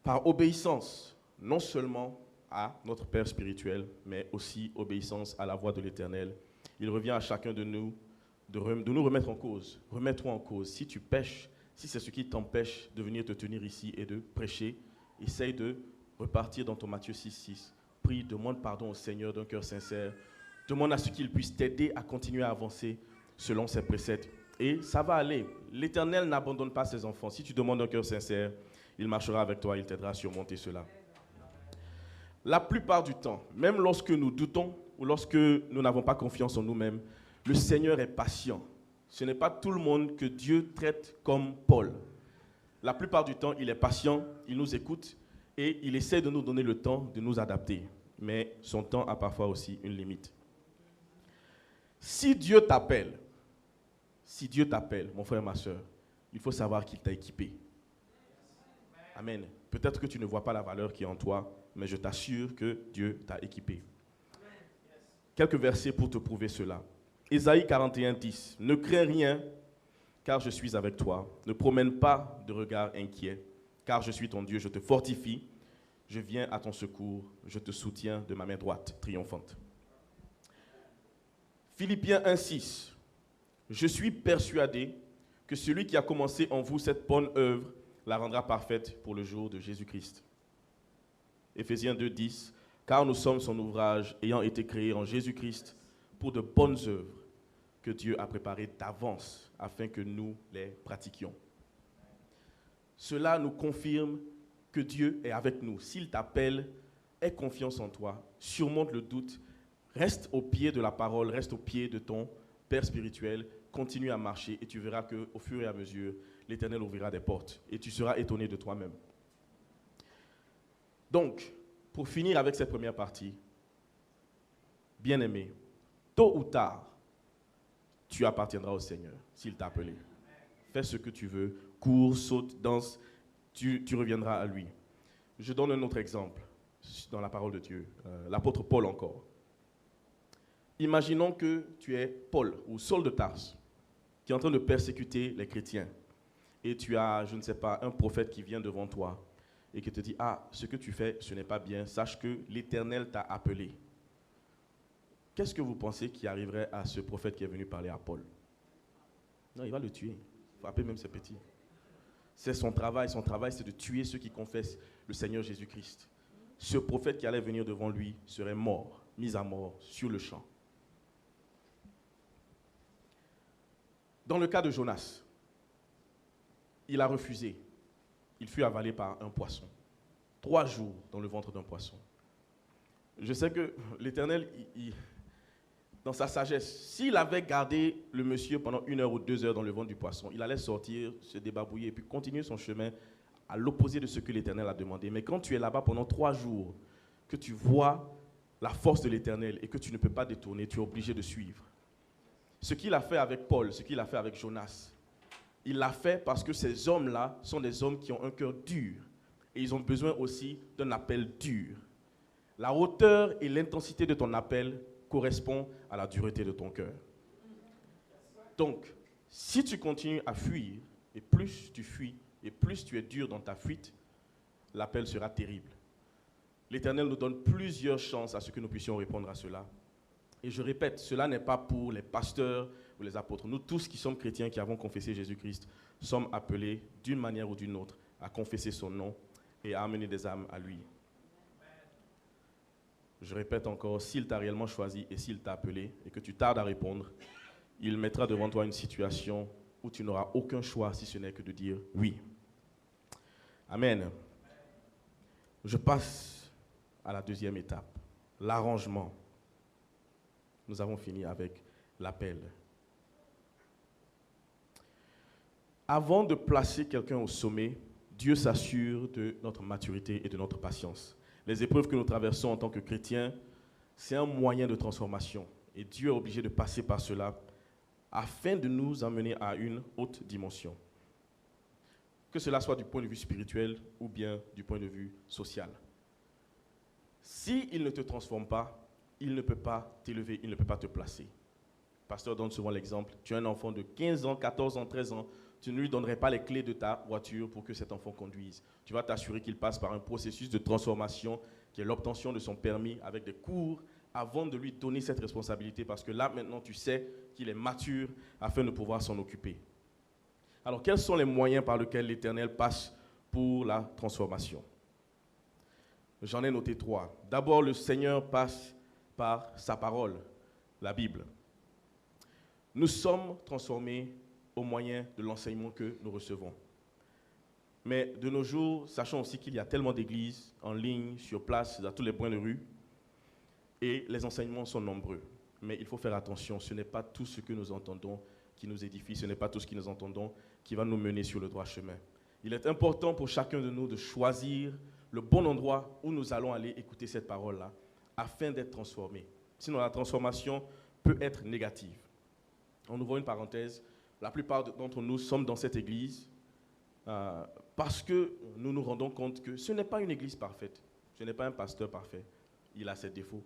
Par obéissance, non seulement à notre Père spirituel, mais aussi obéissance à la voix de l'Éternel. Il revient à chacun de nous de nous remettre en cause. Remets-toi en cause. Si tu pèches, si c'est ce qui t'empêche de venir te tenir ici et de prêcher, essaye de repartir dans ton Matthieu 6,6. Prie, demande pardon au Seigneur d'un cœur sincère. Demande à ce qu'il puisse t'aider à continuer à avancer selon ses préceptes. Et ça va aller. L'Éternel n'abandonne pas ses enfants. Si tu demandes un cœur sincère, il marchera avec toi, il t'aidera à surmonter cela. La plupart du temps, même lorsque nous doutons ou lorsque nous n'avons pas confiance en nous-mêmes, le Seigneur est patient. Ce n'est pas tout le monde que Dieu traite comme Paul. La plupart du temps, il est patient, il nous écoute et il essaie de nous donner le temps de nous adapter. Mais son temps a parfois aussi une limite. Si Dieu t'appelle, mon frère, ma soeur, il faut savoir qu'il t'a équipé. Amen. Peut-être que tu ne vois pas la valeur qui est en toi, mais je t'assure que Dieu t'a équipé. Quelques versets pour te prouver cela. Ésaïe 41:10. Ne crains rien, car je suis avec toi. Ne promène pas de regard inquiet, car je suis ton Dieu, je te fortifie. Je viens à ton secours, je te soutiens de ma main droite, triomphante. Philippiens 1:6. Je suis persuadé que celui qui a commencé en vous cette bonne œuvre la rendra parfaite pour le jour de Jésus-Christ. Éphésiens 2:10. Car nous sommes son ouvrage, ayant été créés en Jésus-Christ pour de bonnes œuvres que Dieu a préparées d'avance afin que nous les pratiquions. Cela nous confirme que Dieu est avec nous. S'il t'appelle, aie confiance en toi, surmonte le doute, reste au pied de la parole, reste au pied de ton Père spirituel, continue à marcher et tu verras qu'au fur et à mesure, l'Éternel ouvrira des portes et tu seras étonné de toi-même. Donc, pour finir avec cette première partie, bien-aimé, tôt ou tard, tu appartiendras au Seigneur s'il t'a appelé. Fais ce que tu veux, cours, saute, danse, tu reviendras à lui. Je donne un autre exemple dans la parole de Dieu, l'apôtre Paul encore. Imaginons que tu es Paul ou Saul de Tarse qui est en train de persécuter les chrétiens et tu as, je ne sais pas, un prophète qui vient devant toi et qui te dit « Ah, ce que tu fais, ce n'est pas bien, sache que l'Éternel t'a appelé. » Qu'est-ce que vous pensez qui arriverait à ce prophète qui est venu parler à Paul? Non, il va le tuer. Frapper même ses petits. C'est son travail. Son travail, c'est de tuer ceux qui confessent le Seigneur Jésus-Christ. Ce prophète qui allait venir devant lui serait mort, mis à mort, sur le champ. Dans le cas de Jonas, il a refusé. Il fut avalé par un poisson. 3 jours dans le ventre d'un poisson. Je sais que l'Éternel, dans sa sagesse, s'il avait gardé le monsieur pendant 1 heure ou 2 heures dans le ventre du poisson, il allait sortir, se débarbouiller et puis continuer son chemin à l'opposé de ce que l'Éternel a demandé. Mais quand tu es là-bas pendant 3 jours, que tu vois la force de l'Éternel et que tu ne peux pas détourner, tu es obligé de suivre. Ce qu'il a fait avec Paul, ce qu'il a fait avec Jonas, il l'a fait parce que ces hommes-là sont des hommes qui ont un cœur dur et ils ont besoin aussi d'un appel dur. La hauteur et l'intensité de ton appel correspond à la dureté de ton cœur. Donc, si tu continues à fuir, et plus tu fuis, et plus tu es dur dans ta fuite, l'appel sera terrible. L'Éternel nous donne plusieurs chances à ce que nous puissions répondre à cela. Et je répète, cela n'est pas pour les pasteurs ou les apôtres. Nous tous qui sommes chrétiens, qui avons confessé Jésus-Christ, sommes appelés d'une manière ou d'une autre à confesser son nom et à amener des âmes à lui. Je répète encore, s'il t'a réellement choisi et s'il t'a appelé et que tu tardes à répondre, il mettra devant toi une situation où tu n'auras aucun choix si ce n'est que de dire oui. Amen. Je passe à la deuxième étape, l'arrangement. Nous avons fini avec l'appel. Avant de placer quelqu'un au sommet, Dieu s'assure de notre maturité et de notre patience. Les épreuves que nous traversons en tant que chrétiens, c'est un moyen de transformation. Et Dieu est obligé de passer par cela afin de nous amener à une haute dimension. Que cela soit du point de vue spirituel ou bien du point de vue social. S'il ne te transforme pas, il ne peut pas t'élever, il ne peut pas te placer. Le pasteur donne souvent l'exemple, tu as un enfant de 15 ans, 14 ans, 13 ans, tu ne lui donnerais pas les clés de ta voiture pour que cet enfant conduise. Tu vas t'assurer qu'il passe par un processus de transformation qui est l'obtention de son permis avec des cours avant de lui donner cette responsabilité parce que là, maintenant, tu sais qu'il est mature afin de pouvoir s'en occuper. Alors, quels sont les moyens par lesquels l'Éternel passe pour la transformation? J'en ai noté 3. D'abord, le Seigneur passe par sa parole, la Bible. Nous sommes transformés au moyen de l'enseignement que nous recevons. Mais de nos jours, sachons aussi qu'il y a tellement d'églises en ligne, sur place, à tous les points de rue, et les enseignements sont nombreux. Mais il faut faire attention, ce n'est pas tout ce que nous entendons qui nous édifie, ce n'est pas tout ce que nous entendons qui va nous mener sur le droit chemin. Il est important pour chacun de nous de choisir le bon endroit où nous allons aller écouter cette parole-là, afin d'être transformés. Sinon, la transformation peut être négative. On ouvre une parenthèse. La plupart d'entre nous sommes dans cette église parce que nous nous rendons compte que ce n'est pas une église parfaite. Ce n'est pas un pasteur parfait. Il a ses défauts,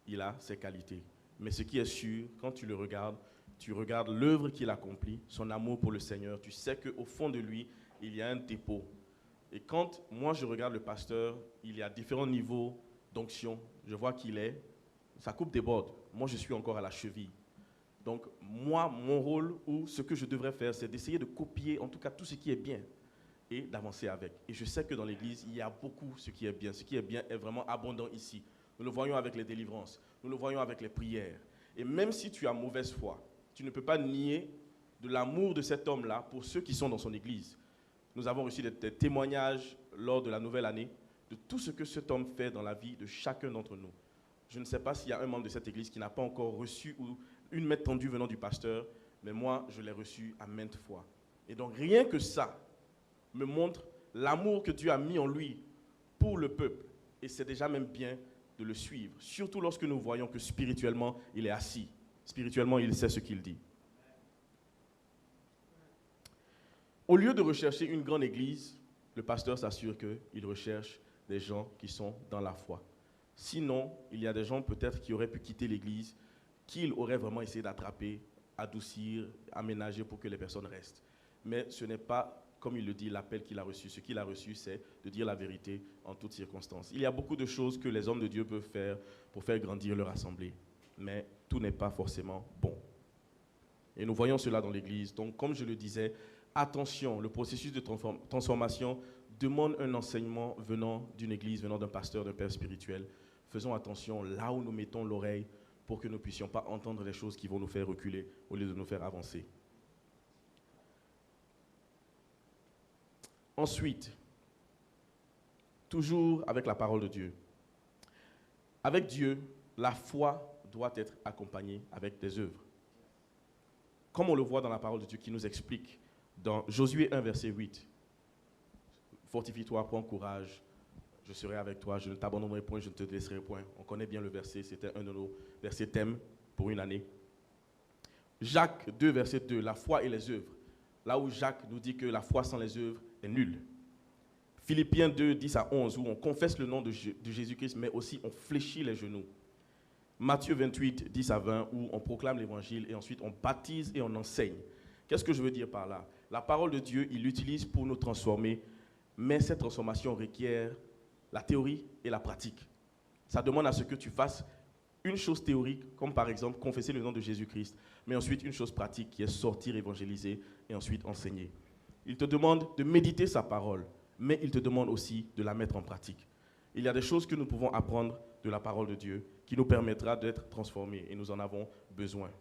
il a ses qualités. Mais ce qui est sûr, quand tu le regardes, tu regardes l'œuvre qu'il accomplit, son amour pour le Seigneur. Tu sais qu'au fond de lui, il y a un dépôt. Et quand moi je regarde le pasteur, il y a différents niveaux d'onction. Je vois qu'il est, sa coupe déborde. Moi, je suis encore à la cheville. Donc, moi, mon rôle ou ce que je devrais faire, c'est d'essayer de copier, en tout cas, tout ce qui est bien et d'avancer avec. Et je sais que dans l'Église, il y a beaucoup ce qui est bien. Ce qui est bien est vraiment abondant ici. Nous le voyons avec les délivrances. Nous le voyons avec les prières. Et même si tu as mauvaise foi, tu ne peux pas nier de l'amour de cet homme-là pour ceux qui sont dans son Église. Nous avons reçu des témoignages lors de la nouvelle année de tout ce que cet homme fait dans la vie de chacun d'entre nous. Je ne sais pas s'il y a un membre de cette Église qui n'a pas encore reçu ou une main tendue venant du pasteur, mais moi, je l'ai reçu à maintes fois. Et donc, rien que ça me montre l'amour que Dieu a mis en lui pour le peuple. Et c'est déjà même bien de le suivre, surtout lorsque nous voyons que spirituellement, il est assis. Spirituellement, il sait ce qu'il dit. Au lieu de rechercher une grande église, le pasteur s'assure qu'il recherche des gens qui sont dans la foi. Sinon, il y a des gens peut-être qui auraient pu quitter l'église, qu'il aurait vraiment essayé d'attraper, adoucir, aménager pour que les personnes restent. Mais ce n'est pas, comme il le dit, l'appel qu'il a reçu. Ce qu'il a reçu, c'est de dire la vérité en toutes circonstances. Il y a beaucoup de choses que les hommes de Dieu peuvent faire pour faire grandir leur assemblée. Mais tout n'est pas forcément bon. Et nous voyons cela dans l'Église. Donc, comme je le disais, attention, le processus de transformation demande un enseignement venant d'une Église, venant d'un pasteur, d'un père spirituel. Faisons attention là où nous mettons l'oreille pour que nous ne puissions pas entendre les choses qui vont nous faire reculer au lieu de nous faire avancer. Ensuite, toujours avec la parole de Dieu. Avec Dieu, la foi doit être accompagnée avec des œuvres. Comme on le voit dans la parole de Dieu qui nous explique dans Josué 1, verset 8. Fortifie-toi, prends courage, je serai avec toi, je ne t'abandonnerai point, je ne te laisserai point. On connaît bien le verset, c'était un de nos versets thèmes pour une année. Jacques 2, verset 2, la foi et les œuvres. Là où Jacques nous dit que la foi sans les œuvres est nulle. Philippiens 2, 10 à 11, où on confesse le nom de Jésus-Christ, mais aussi on fléchit les genoux. Matthieu 28, 10 à 20, où on proclame l'évangile et ensuite on baptise et on enseigne. Qu'est-ce que je veux dire par là? La parole de Dieu, il l'utilise pour nous transformer, mais cette transformation requiert la théorie et la pratique. Ça demande à ce que tu fasses une chose théorique, comme par exemple confesser le nom de Jésus-Christ, mais ensuite une chose pratique qui est sortir, évangéliser et ensuite enseigner. Il te demande de méditer sa parole, mais il te demande aussi de la mettre en pratique. Il y a des choses que nous pouvons apprendre de la parole de Dieu qui nous permettra d'être transformés et nous en avons besoin.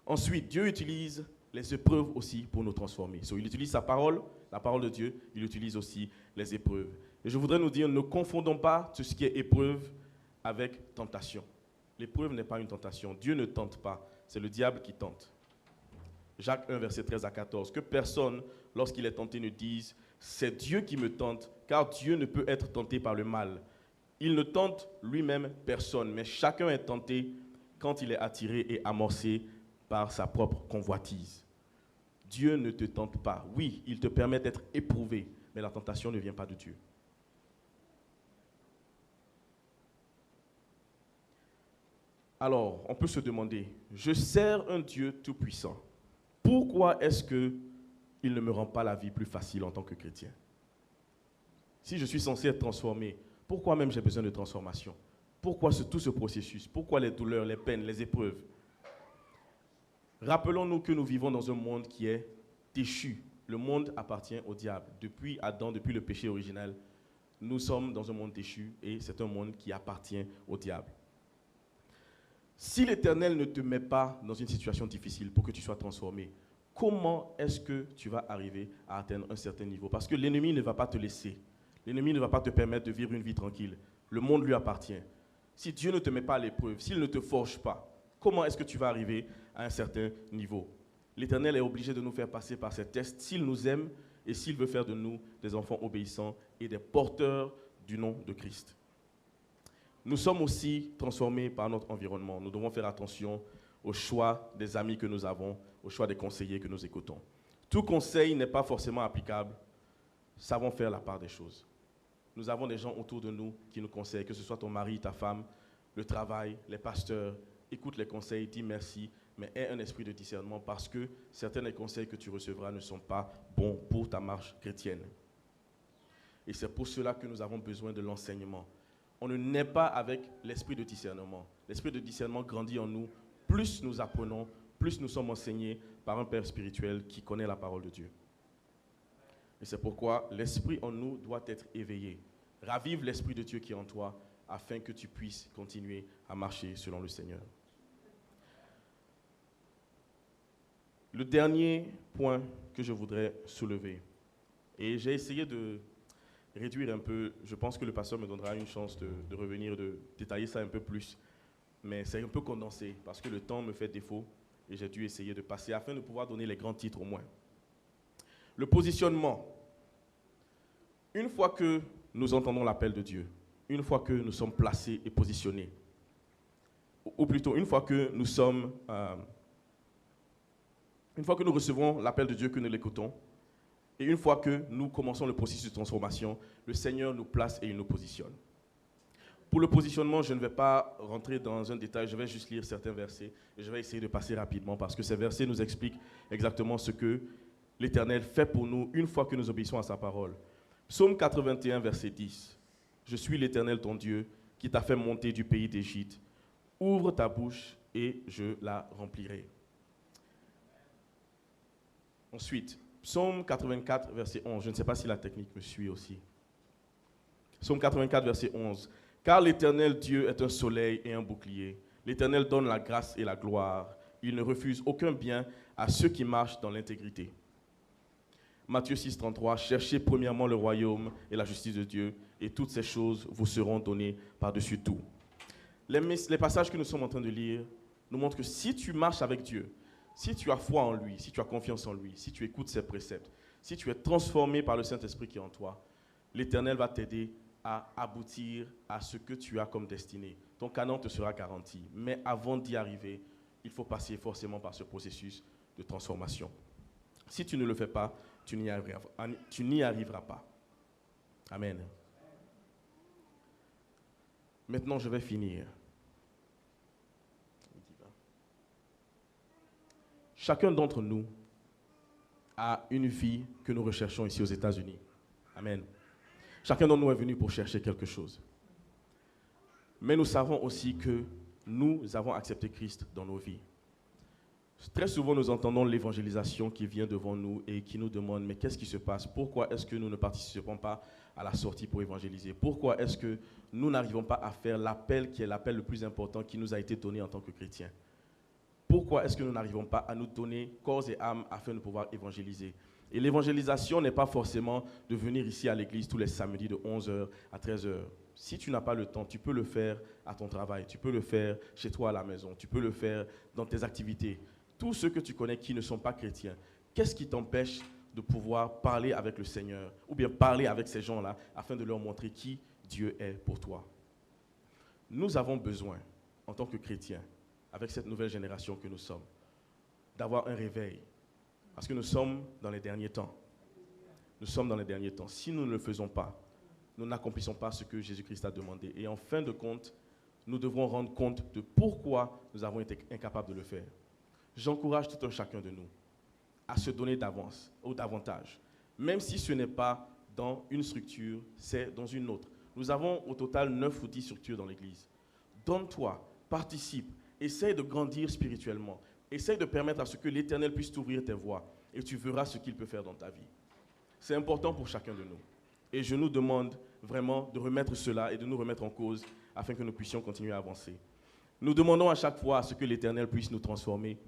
Ensuite, Dieu utilise les épreuves aussi pour nous transformer. Il utilise sa parole, la parole de Dieu, il utilise aussi les épreuves. Et je voudrais nous dire, ne confondons pas tout ce qui est épreuve avec tentation. L'épreuve n'est pas une tentation. Dieu ne tente pas, c'est le diable qui tente. Jacques 1, verset 13 à 14. Que personne, lorsqu'il est tenté, ne dise « c'est Dieu qui me tente », car Dieu ne peut être tenté par le mal. Il ne tente lui-même personne, mais chacun est tenté quand il est attiré et amorcé par sa propre convoitise. Dieu ne te tente pas. Oui, il te permet d'être éprouvé, mais la tentation ne vient pas de Dieu. Alors, on peut se demander, je sers un Dieu tout-puissant. Pourquoi est-ce qu'il ne me rend pas la vie plus facile en tant que chrétien? Si je suis censé être transformé, pourquoi même j'ai besoin de transformation? Pourquoi tout ce processus? Pourquoi les douleurs, les peines, les épreuves? Rappelons-nous que nous vivons dans un monde qui est déchu. Le monde appartient au diable. Depuis Adam, depuis le péché original, nous sommes dans un monde déchu et c'est un monde qui appartient au diable. Si l'Éternel ne te met pas dans une situation difficile pour que tu sois transformé, comment est-ce que tu vas arriver à atteindre un certain niveau? Parce que l'ennemi ne va pas te laisser. L'ennemi ne va pas te permettre de vivre une vie tranquille. Le monde lui appartient. Si Dieu ne te met pas à l'épreuve, s'il ne te forge pas, comment est-ce que tu vas arriver à un certain niveau? L'Éternel est obligé de nous faire passer par ces tests s'il nous aime et s'il veut faire de nous des enfants obéissants et des porteurs du nom de Christ. Nous sommes aussi transformés par notre environnement. Nous devons faire attention au choix des amis que nous avons, au choix des conseillers que nous écoutons. Tout conseil n'est pas forcément applicable. Savons faire la part des choses. Nous avons des gens autour de nous qui nous conseillent, que ce soit ton mari, ta femme, le travail, les pasteurs. Écoute les conseils, dis merci, mais aie un esprit de discernement parce que certains des conseils que tu recevras ne sont pas bons pour ta marche chrétienne. Et c'est pour cela que nous avons besoin de l'enseignement. On ne naît pas avec l'esprit de discernement. L'esprit de discernement grandit en nous. Plus nous apprenons, plus nous sommes enseignés par un Père spirituel qui connaît la parole de Dieu. Et c'est pourquoi l'esprit en nous doit être éveillé. Ravive l'esprit de Dieu qui est en toi afin que tu puisses continuer à marcher selon le Seigneur. Le dernier point que je voudrais soulever, et j'ai essayé de réduire un peu, je pense que le pasteur me donnera une chance de revenir, de détailler ça un peu plus, mais c'est un peu condensé parce que le temps me fait défaut et j'ai dû essayer de passer afin de pouvoir donner les grands titres au moins. Le positionnement. Une fois que nous entendons l'appel de Dieu, une fois que nous sommes placés et positionnés, ou plutôt une fois que nous sommes, une fois que nous recevons l'appel de Dieu, que nous l'écoutons, et une fois que nous commençons le processus de transformation, le Seigneur nous place et il nous positionne. Pour le positionnement, je ne vais pas rentrer dans un détail, je vais juste lire certains versets et je vais essayer de passer rapidement parce que ces versets nous expliquent exactement ce que l'Éternel fait pour nous une fois que nous obéissons à sa parole. Psaume 81, verset 10. « Je suis l'Éternel ton Dieu qui t'a fait monter du pays d'Égypte. Ouvre ta bouche et je la remplirai. » Ensuite, Psaume 84, verset 11. Je ne sais pas si la technique me suit aussi. Psaume 84, verset 11. « Car l'Éternel Dieu est un soleil et un bouclier. L'Éternel donne la grâce et la gloire. Il ne refuse aucun bien à ceux qui marchent dans l'intégrité. » Matthieu 6, 33. « Cherchez premièrement le royaume et la justice de Dieu, et toutes ces choses vous seront données par-dessus tout. » Les passages que nous sommes en train de lire nous montrent que si tu marches avec Dieu, si tu as foi en lui, si tu as confiance en lui, si tu écoutes ses préceptes, si tu es transformé par le Saint-Esprit qui est en toi, l'Éternel va t'aider à aboutir à ce que tu as comme destinée. Ton canon te sera garanti. Mais avant d'y arriver, il faut passer forcément par ce processus de transformation. Si tu ne le fais pas, tu n'y arriveras pas. Amen. Maintenant, je vais finir. Chacun d'entre nous a une vie que nous recherchons ici aux États-Unis. Amen. Chacun d'entre nous est venu pour chercher quelque chose. Mais nous savons aussi que nous avons accepté Christ dans nos vies. Très souvent, nous entendons l'évangélisation qui vient devant nous et qui nous demande, mais qu'est-ce qui se passe? Pourquoi est-ce que nous ne participons pas à la sortie pour évangéliser? Pourquoi est-ce que nous n'arrivons pas à faire l'appel qui est l'appel le plus important qui nous a été donné en tant que chrétiens? Pourquoi est-ce que nous n'arrivons pas à nous donner corps et âme afin de pouvoir évangéliser? Et l'évangélisation n'est pas forcément de venir ici à l'église tous les samedis de 11h à 13h. Si tu n'as pas le temps, tu peux le faire à ton travail, tu peux le faire chez toi à la maison, tu peux le faire dans tes activités. tous ceux que tu connais qui ne sont pas chrétiens, qu'est-ce qui t'empêche de pouvoir parler avec le Seigneur ou bien parler avec ces gens-là afin de leur montrer qui Dieu est pour toi? Nous avons besoin, en tant que chrétiens, avec cette nouvelle génération que nous sommes, d'avoir un réveil. Parce que nous sommes dans les derniers temps. Nous sommes dans les derniers temps. Si nous ne le faisons pas, nous n'accomplissons pas ce que Jésus-Christ a demandé. Et en fin de compte, nous devrons rendre compte de pourquoi nous avons été incapables de le faire. J'encourage tout un chacun de nous à se donner d'avance ou davantage. Même si ce n'est pas dans une structure, c'est dans une autre. Nous avons au total 9 ou 10 structures dans l'Église. Donne-toi, participe, essaye de grandir spirituellement. Essaye de permettre à ce que l'Éternel puisse t'ouvrir tes voies et tu verras ce qu'il peut faire dans ta vie. C'est important pour chacun de nous. Et je nous demande vraiment de remettre cela et de nous remettre en cause afin que nous puissions continuer à avancer. Nous demandons à chaque fois à ce que l'Éternel puisse nous transformer.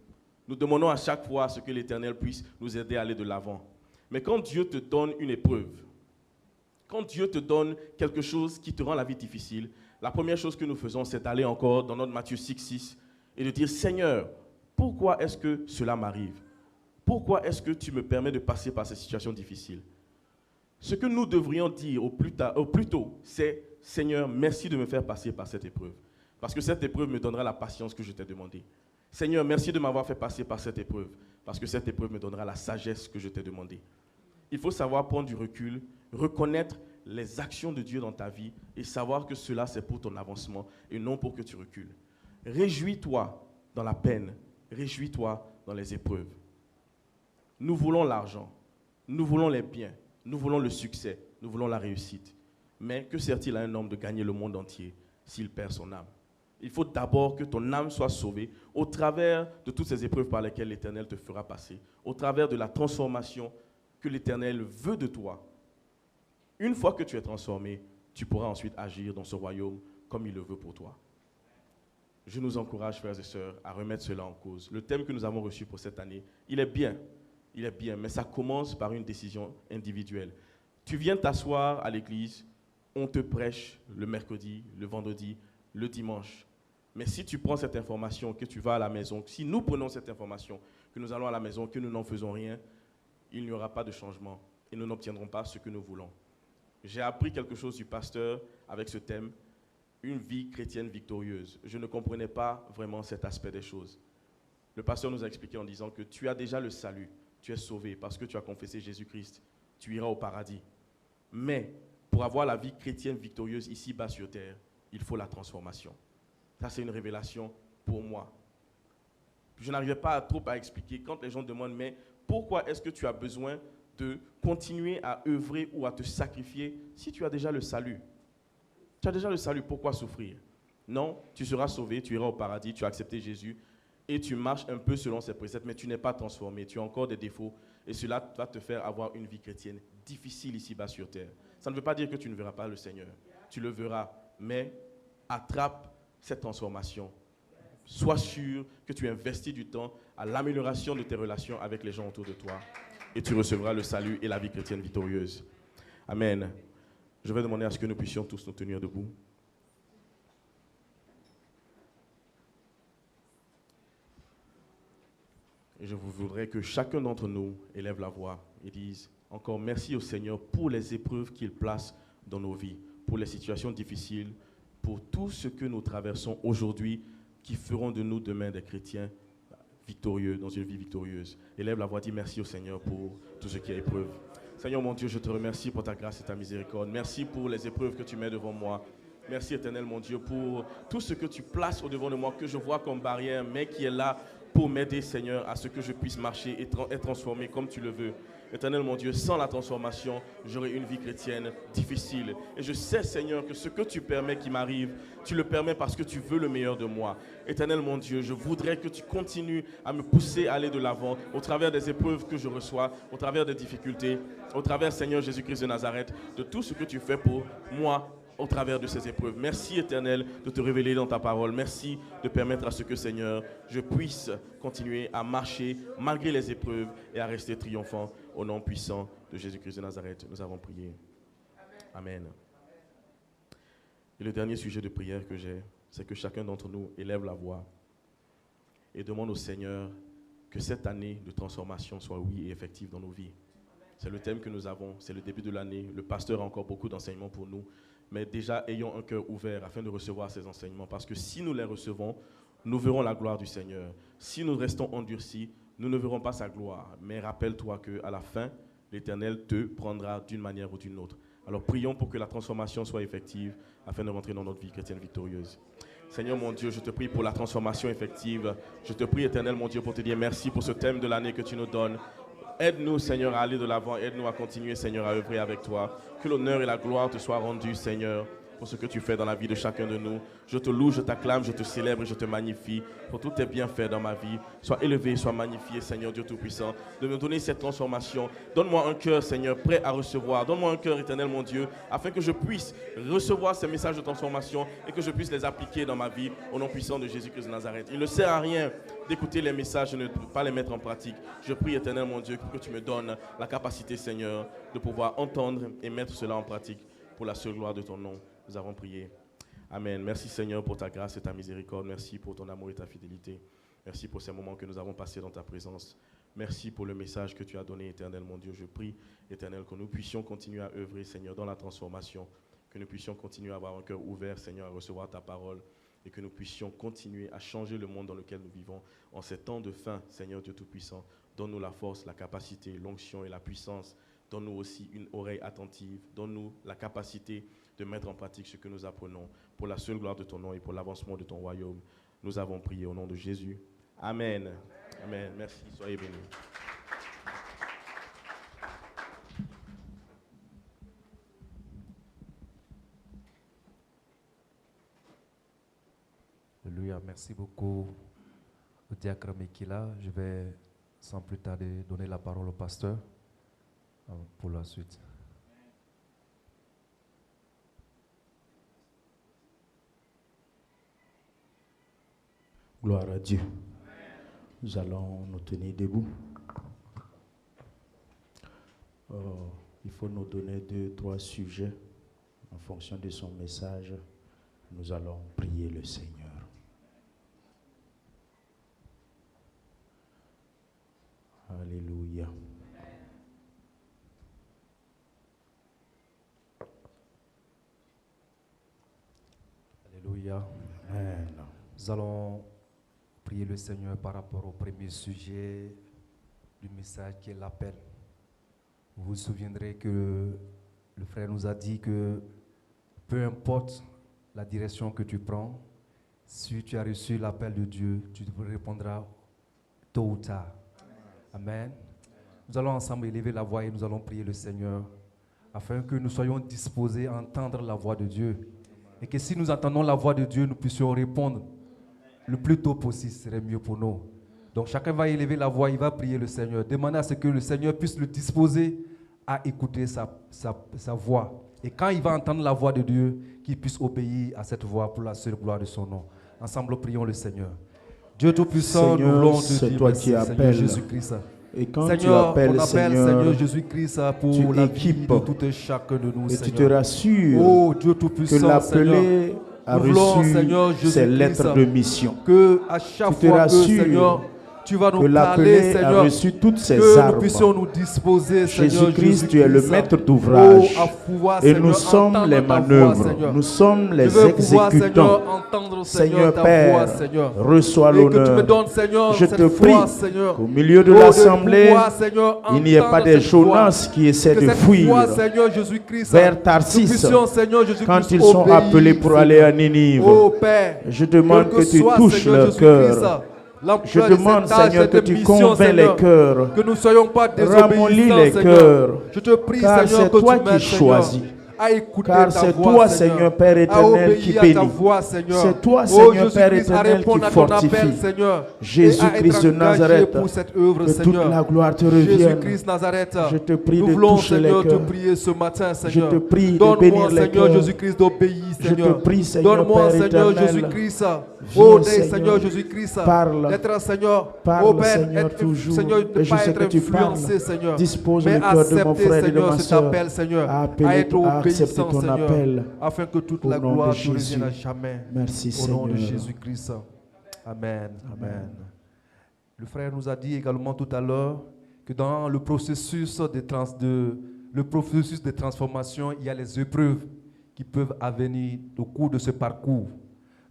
Nous demandons à chaque fois à ce que l'Éternel puisse nous aider à aller de l'avant. Mais quand Dieu te donne une épreuve, quand Dieu te donne quelque chose qui te rend la vie difficile, la première chose que nous faisons, c'est d'aller encore dans notre Matthieu 6,6 et de dire « Seigneur, pourquoi est-ce que cela m'arrive? Pourquoi est-ce que tu me permets de passer par ces situations difficiles ?» Ce que nous devrions dire au plus tôt, c'est « Seigneur, merci de me faire passer par cette épreuve. Parce que cette épreuve me donnera la patience que je t'ai demandé. Seigneur, merci de m'avoir fait passer par cette épreuve. Parce que cette épreuve me donnera la sagesse que je t'ai demandé. » Il faut savoir prendre du recul, reconnaître les actions de Dieu dans ta vie et savoir que cela, c'est pour ton avancement et non pour que tu recules. Réjouis-toi dans la peine. Réjouis-toi dans les épreuves. Nous voulons l'argent, nous voulons les biens, nous voulons le succès, nous voulons la réussite. Mais que sert-il à un homme de gagner le monde entier s'il perd son âme? Il faut d'abord que ton âme soit sauvée au travers de toutes ces épreuves par lesquelles l'Éternel te fera passer, au travers de la transformation que l'Éternel veut de toi. Une fois que tu es transformé, tu pourras ensuite agir dans ce royaume comme il le veut pour toi. Je nous encourage, frères et sœurs, à remettre cela en cause. Le thème que nous avons reçu pour cette année, il est bien, mais ça commence par une décision individuelle. Tu viens t'asseoir à l'église, on te prêche le mercredi, le vendredi, le dimanche. Mais si tu prends cette information, que tu vas à la maison, si nous prenons cette information, que nous allons à la maison, que nous n'en faisons rien, il n'y aura pas de changement et nous n'obtiendrons pas ce que nous voulons. J'ai appris quelque chose du pasteur avec ce thème, une vie chrétienne victorieuse. Je ne comprenais pas vraiment cet aspect des choses. Le pasteur nous a expliqué en disant que tu as déjà le salut, tu es sauvé parce que tu as confessé Jésus-Christ, tu iras au paradis. Mais pour avoir la vie chrétienne victorieuse ici-bas sur terre, il faut la transformation. Ça, c'est une révélation pour moi. Je n'arrivais pas trop à expliquer quand les gens demandent, mais pourquoi est-ce que tu as besoin de continuer à œuvrer ou à te sacrifier si tu as déjà le salut? Tu as déjà le salut, pourquoi souffrir? Non, tu seras sauvé, tu iras au paradis, tu as accepté Jésus et tu marches un peu selon ses préceptes, mais tu n'es pas transformé, tu as encore des défauts et cela va te faire avoir une vie chrétienne difficile ici-bas sur terre. Ça ne veut pas dire que tu ne verras pas le Seigneur, tu le verras, mais attrape cette transformation. Sois sûr que tu investis du temps à l'amélioration de tes relations avec les gens autour de toi et tu recevras le salut et la vie chrétienne victorieuse. Amen. Je vais demander à ce que nous puissions tous nous tenir debout. Et je voudrais que chacun d'entre nous élève la voix et dise encore merci au Seigneur pour les épreuves qu'il place dans nos vies, pour les situations difficiles, pour tout ce que nous traversons aujourd'hui qui feront de nous demain des chrétiens victorieux, dans une vie victorieuse. Élève la voix, dis merci au Seigneur pour tout ce qui est épreuve. Seigneur mon Dieu, je te remercie pour ta grâce et ta miséricorde. Merci pour les épreuves que tu mets devant moi. Merci éternel mon Dieu pour tout ce que tu places au-devant de moi, que je vois comme barrière, mais qui est là pour m'aider Seigneur à ce que je puisse marcher et être transformé comme tu le veux. Éternel mon Dieu, sans la transformation, j'aurai une vie chrétienne difficile. Et je sais, Seigneur, que ce que tu permets qui m'arrive, tu le permets parce que tu veux le meilleur de moi. Éternel mon Dieu, je voudrais que tu continues à me pousser à aller de l'avant au travers des épreuves que je reçois, au travers des difficultés, au travers, Seigneur Jésus-Christ de Nazareth, de tout ce que tu fais pour moi au travers de ces épreuves. Merci, Éternel, de te révéler dans ta parole. Merci de permettre à ce que, Seigneur, je puisse continuer à marcher malgré les épreuves et à rester triomphant. Au nom puissant de Jésus-Christ de Nazareth, nous avons prié. Amen. Et le dernier sujet de prière que j'ai, c'est que chacun d'entre nous élève la voix et demande au Seigneur que cette année de transformation soit oui et effective dans nos vies. C'est le thème que nous avons, c'est le début de l'année. Le pasteur a encore beaucoup d'enseignements pour nous, mais déjà ayons un cœur ouvert afin de recevoir ces enseignements, parce que si nous les recevons, nous verrons la gloire du Seigneur. Si nous restons endurcis, nous ne verrons pas sa gloire. Mais rappelle-toi qu'à la fin, l'Éternel te prendra d'une manière ou d'une autre. Alors prions pour que la transformation soit effective afin de rentrer dans notre vie chrétienne victorieuse. Seigneur mon Dieu, je te prie pour la transformation effective. Je te prie, Éternel mon Dieu, pour te dire merci pour ce thème de l'année que tu nous donnes. Aide-nous, Seigneur, à aller de l'avant. Aide-nous à continuer, Seigneur, à œuvrer avec toi. Que l'honneur et la gloire te soient rendus, Seigneur, pour ce que tu fais dans la vie de chacun de nous. Je te loue, je t'acclame, je te célèbre et je te magnifie pour tous tes bienfaits dans ma vie. Sois élevé, sois magnifié, Seigneur Dieu Tout-Puissant, de me donner cette transformation. Donne-moi un cœur, Seigneur, prêt à recevoir. Donne-moi un cœur, Éternel, mon Dieu, afin que je puisse recevoir ces messages de transformation et que je puisse les appliquer dans ma vie au nom puissant de Jésus-Christ de Nazareth. Il ne sert à rien d'écouter les messages et de ne pas les mettre en pratique. Je prie, Éternel, mon Dieu, que tu me donnes la capacité, Seigneur, de pouvoir entendre et mettre cela en pratique pour la seule gloire de ton nom. Nous avons prié. Amen. Merci Seigneur pour ta grâce et ta miséricorde. Merci pour ton amour et ta fidélité. Merci pour ces moments que nous avons passés dans ta présence. Merci pour le message que tu as donné, Éternel, mon Dieu. Je prie, Éternel, que nous puissions continuer à œuvrer, Seigneur, dans la transformation. Que nous puissions continuer à avoir un cœur ouvert, Seigneur, à recevoir ta parole. Et que nous puissions continuer à changer le monde dans lequel nous vivons. En ces temps de fin, Seigneur Dieu Tout-Puissant, donne-nous la force, la capacité, l'onction et la puissance. Donne-nous aussi une oreille attentive. Donne-nous la capacité de mettre en pratique ce que nous apprenons pour la seule gloire de ton nom et pour l'avancement de ton royaume. Nous avons prié au nom de Jésus. Amen. Amen. Merci. Soyez bénis. Alléluia. Merci beaucoup au diacre Mekila. Je vais sans plus tarder donner la parole au pasteur pour la suite. Gloire à Dieu. Nous allons nous tenir debout. Il faut nous donner 2-3 sujets en fonction de son message. Nous allons prier le Seigneur. Alléluia. Alléluia. Amen. Nous allons prier le Seigneur par rapport au premier sujet du message qui est l'appel. Vous vous souviendrez que le frère nous a dit que peu importe la direction que tu prends, si tu as reçu l'appel de Dieu, tu répondras tôt ou tard. Amen. Nous allons ensemble élever la voix et nous allons prier le Seigneur afin que nous soyons disposés à entendre la voix de Dieu. Et que si nous entendons la voix de Dieu, nous puissions répondre le plus tôt possible, ce serait mieux pour nous. Donc chacun va élever la voix, il va prier le Seigneur, demander à ce que le Seigneur puisse le disposer à écouter sa voix. Et quand il va entendre la voix de Dieu, qu'il puisse obéir à cette voix pour la seule gloire de son nom. Ensemble, prions le Seigneur. Dieu Tout-Puissant, nous voulons te dire merci, Seigneur Jésus-Christ. Et quand Seigneur, tu appelles, on appelle Seigneur Jésus-Christ pour la vie de tout et chacun de nous, et Seigneur. tu te rassures oh, Dieu Tout-Puissant, que l'appelé a reçu ses lettres de mission. Que à chaque tu te fois rassures Seigneur, tu vas nous que parler, l'appelé a Seigneur, reçu toutes ses que armes. nous puissions nous disposer, Seigneur Jésus-Christ, tu es le maître d'ouvrage. à pouvoir, Et Seigneur, nous sommes entendre les ta voix, manœuvres, Seigneur. nous sommes les Je veux pouvoir, exécutants. Seigneur, entendre, Seigneur ta Père, voix, Seigneur. reçois Et que tu me l'honneur. donnes, Seigneur, Je cette te foi, prie Seigneur, qu'au milieu de oh, l'assemblée, pouvoir, Seigneur, il n'y ait pas entendre des cette voix. Jonas qui essaient Que de cette fuir voix, Seigneur Jésus-Christ, vers Tarsis nous puissions, Seigneur Jésus-Christ, quand ils sont obéir, appelés pour Seigneur. aller à Ninive. Oh Père, Je demande que tu soit, touches Seigneur leur cœur. Jésus-Christ, Je l'emploi de demande, cette tâche, Seigneur, que cette tu mission, convaincs les Seigneur. cœurs. Que nous ne soyons pas Ramollis désobéissants, les Seigneur. cœurs. Je te prie, Car Seigneur, c'est que toi tu qui m'aides, choisis. Seigneur, à écouter Car ta c'est voix, toi, Seigneur Père à éternel, qui obéir à ta bénis. voix, Seigneur. C'est toi, Oh, Seigneur Père Jésus-Christ, à éternel, répondre qui à ton fortifie. appel, Seigneur. Jésus-Christ et de à être engagé Nazareth, pour cette œuvre, que Seigneur. toute la gloire te revienne. Jésus-Christ Nazareth, Je te prie nous de voulons, toucher les Seigneur, te cœurs. prier ce matin, Seigneur. Je te prie de Donne-moi, bénir les Seigneur cœurs. Jésus-Christ, d'obéir, Je Seigneur. te prie, Seigneur Donne-moi, Père Seigneur éternel. Jésus-Christ. Viens, Oh, Seigneur. Seigneur Jésus-Christ. Parle. D'être, Seigneur, Parle, oh Père, Seigneur, être, toujours. Seigneur, de Et ne je pas sais être que tu parles. influencé, Seigneur. Dispose mais le cœur de mon accepter, frère et de Seigneur, ma cet soeur. appel, Seigneur, À à appeler- être à accepter obéissant, ton Seigneur, appel. afin que toute Au la nom de gloire te Jésus. revienne à jamais. Merci, Au nom de Seigneur. Jésus-Christ. Amen. Amen. Le frère nous a dit également tout à l'heure que dans le processus de transformation, il y a les épreuves qui peuvent advenir au cours de ce parcours.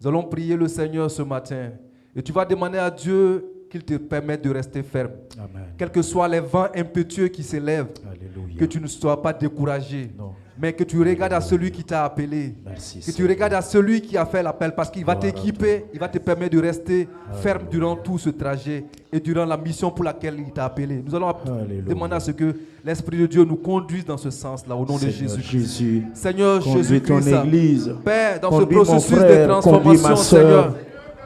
Nous allons prier le Seigneur ce matin et tu vas demander à Dieu qu'il te permette de rester ferme. Amen. Quels que soient les vents impétueux qui s'élèvent, Alléluia. que tu ne sois pas découragé, Non. mais que tu regardes à celui qui t'a appelé, Merci, que tu Seigneur. regardes à celui qui a fait l'appel parce qu'il va Gloire à t'équiper, il va te permettre de rester ferme durant tout ce trajet et durant la mission pour laquelle il t'a appelé. Nous allons Alléluia. demander à ce que l'Esprit de Dieu nous conduise dans ce sens-là au nom de Seigneur Jésus-Christ. Jésus, Seigneur conduis ton Jésus-Christ, église. Père, dans ce Conduis mon processus de frère, conduis transformation, ma sœur. Seigneur, nous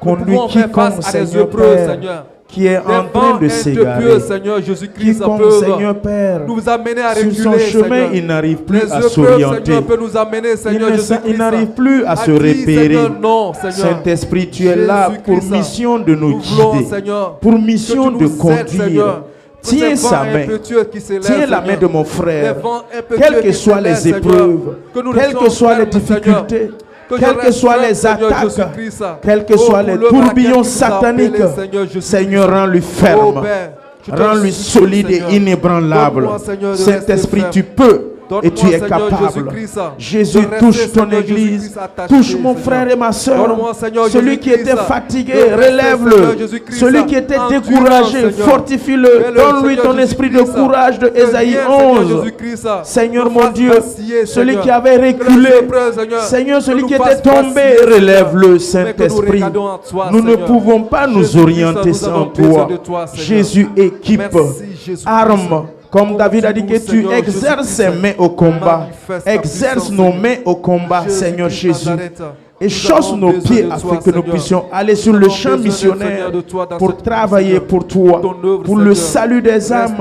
Conduis pouvons faire face quiconque, à des Seigneur épreuves, Père, Seigneur. qui est Des en train vents de impétueux, s'égarer. Seigneur Jésus-Christ, Quiconque, peuvent Seigneur Père, nous amener à sur reculer, son chemin, Seigneur. il n'arrive plus Les à épreuves, s'orienter. Seigneur, peut nous amener, Seigneur Jésus-Christ. Il n'arrive plus à se dire, repérer. Seigneur, non, Seigneur. Saint-Esprit, tu es là pour Jésus-Christ, mission de nous nous voulons, guider, Seigneur, pour mission que tu de nous aides, conduire. Seigneur. Tiens sa main. Tiens la main de mon frère. Quelles que soient les épreuves, quelles que soient les difficultés, quelles que soient les attaques, quels que soient les tourbillons sataniques, Seigneur, rends-lui ferme, rends-lui solide et inébranlable. Saint-Esprit, tu peux et tu es capable. Jésus, touche ton église, touche mon frère et ma soeur. Celui qui était fatigué, relève-le. Celui qui était découragé, fortifie-le. Donne-lui ton esprit de courage de Ésaïe 11. Seigneur mon Dieu, celui qui avait reculé, Seigneur, celui qui était tombé, relève-le, Saint-Esprit. Nous ne pouvons pas nous orienter sans toi. Jésus, équipe, arme. Comme David a dit que tu exerces ses mains au combat, exerce nos mains au combat, Seigneur Jésus. Et chausse nos pieds afin que nous puissions aller sur le champ missionnaire pour travailler pour toi, pour le salut des âmes,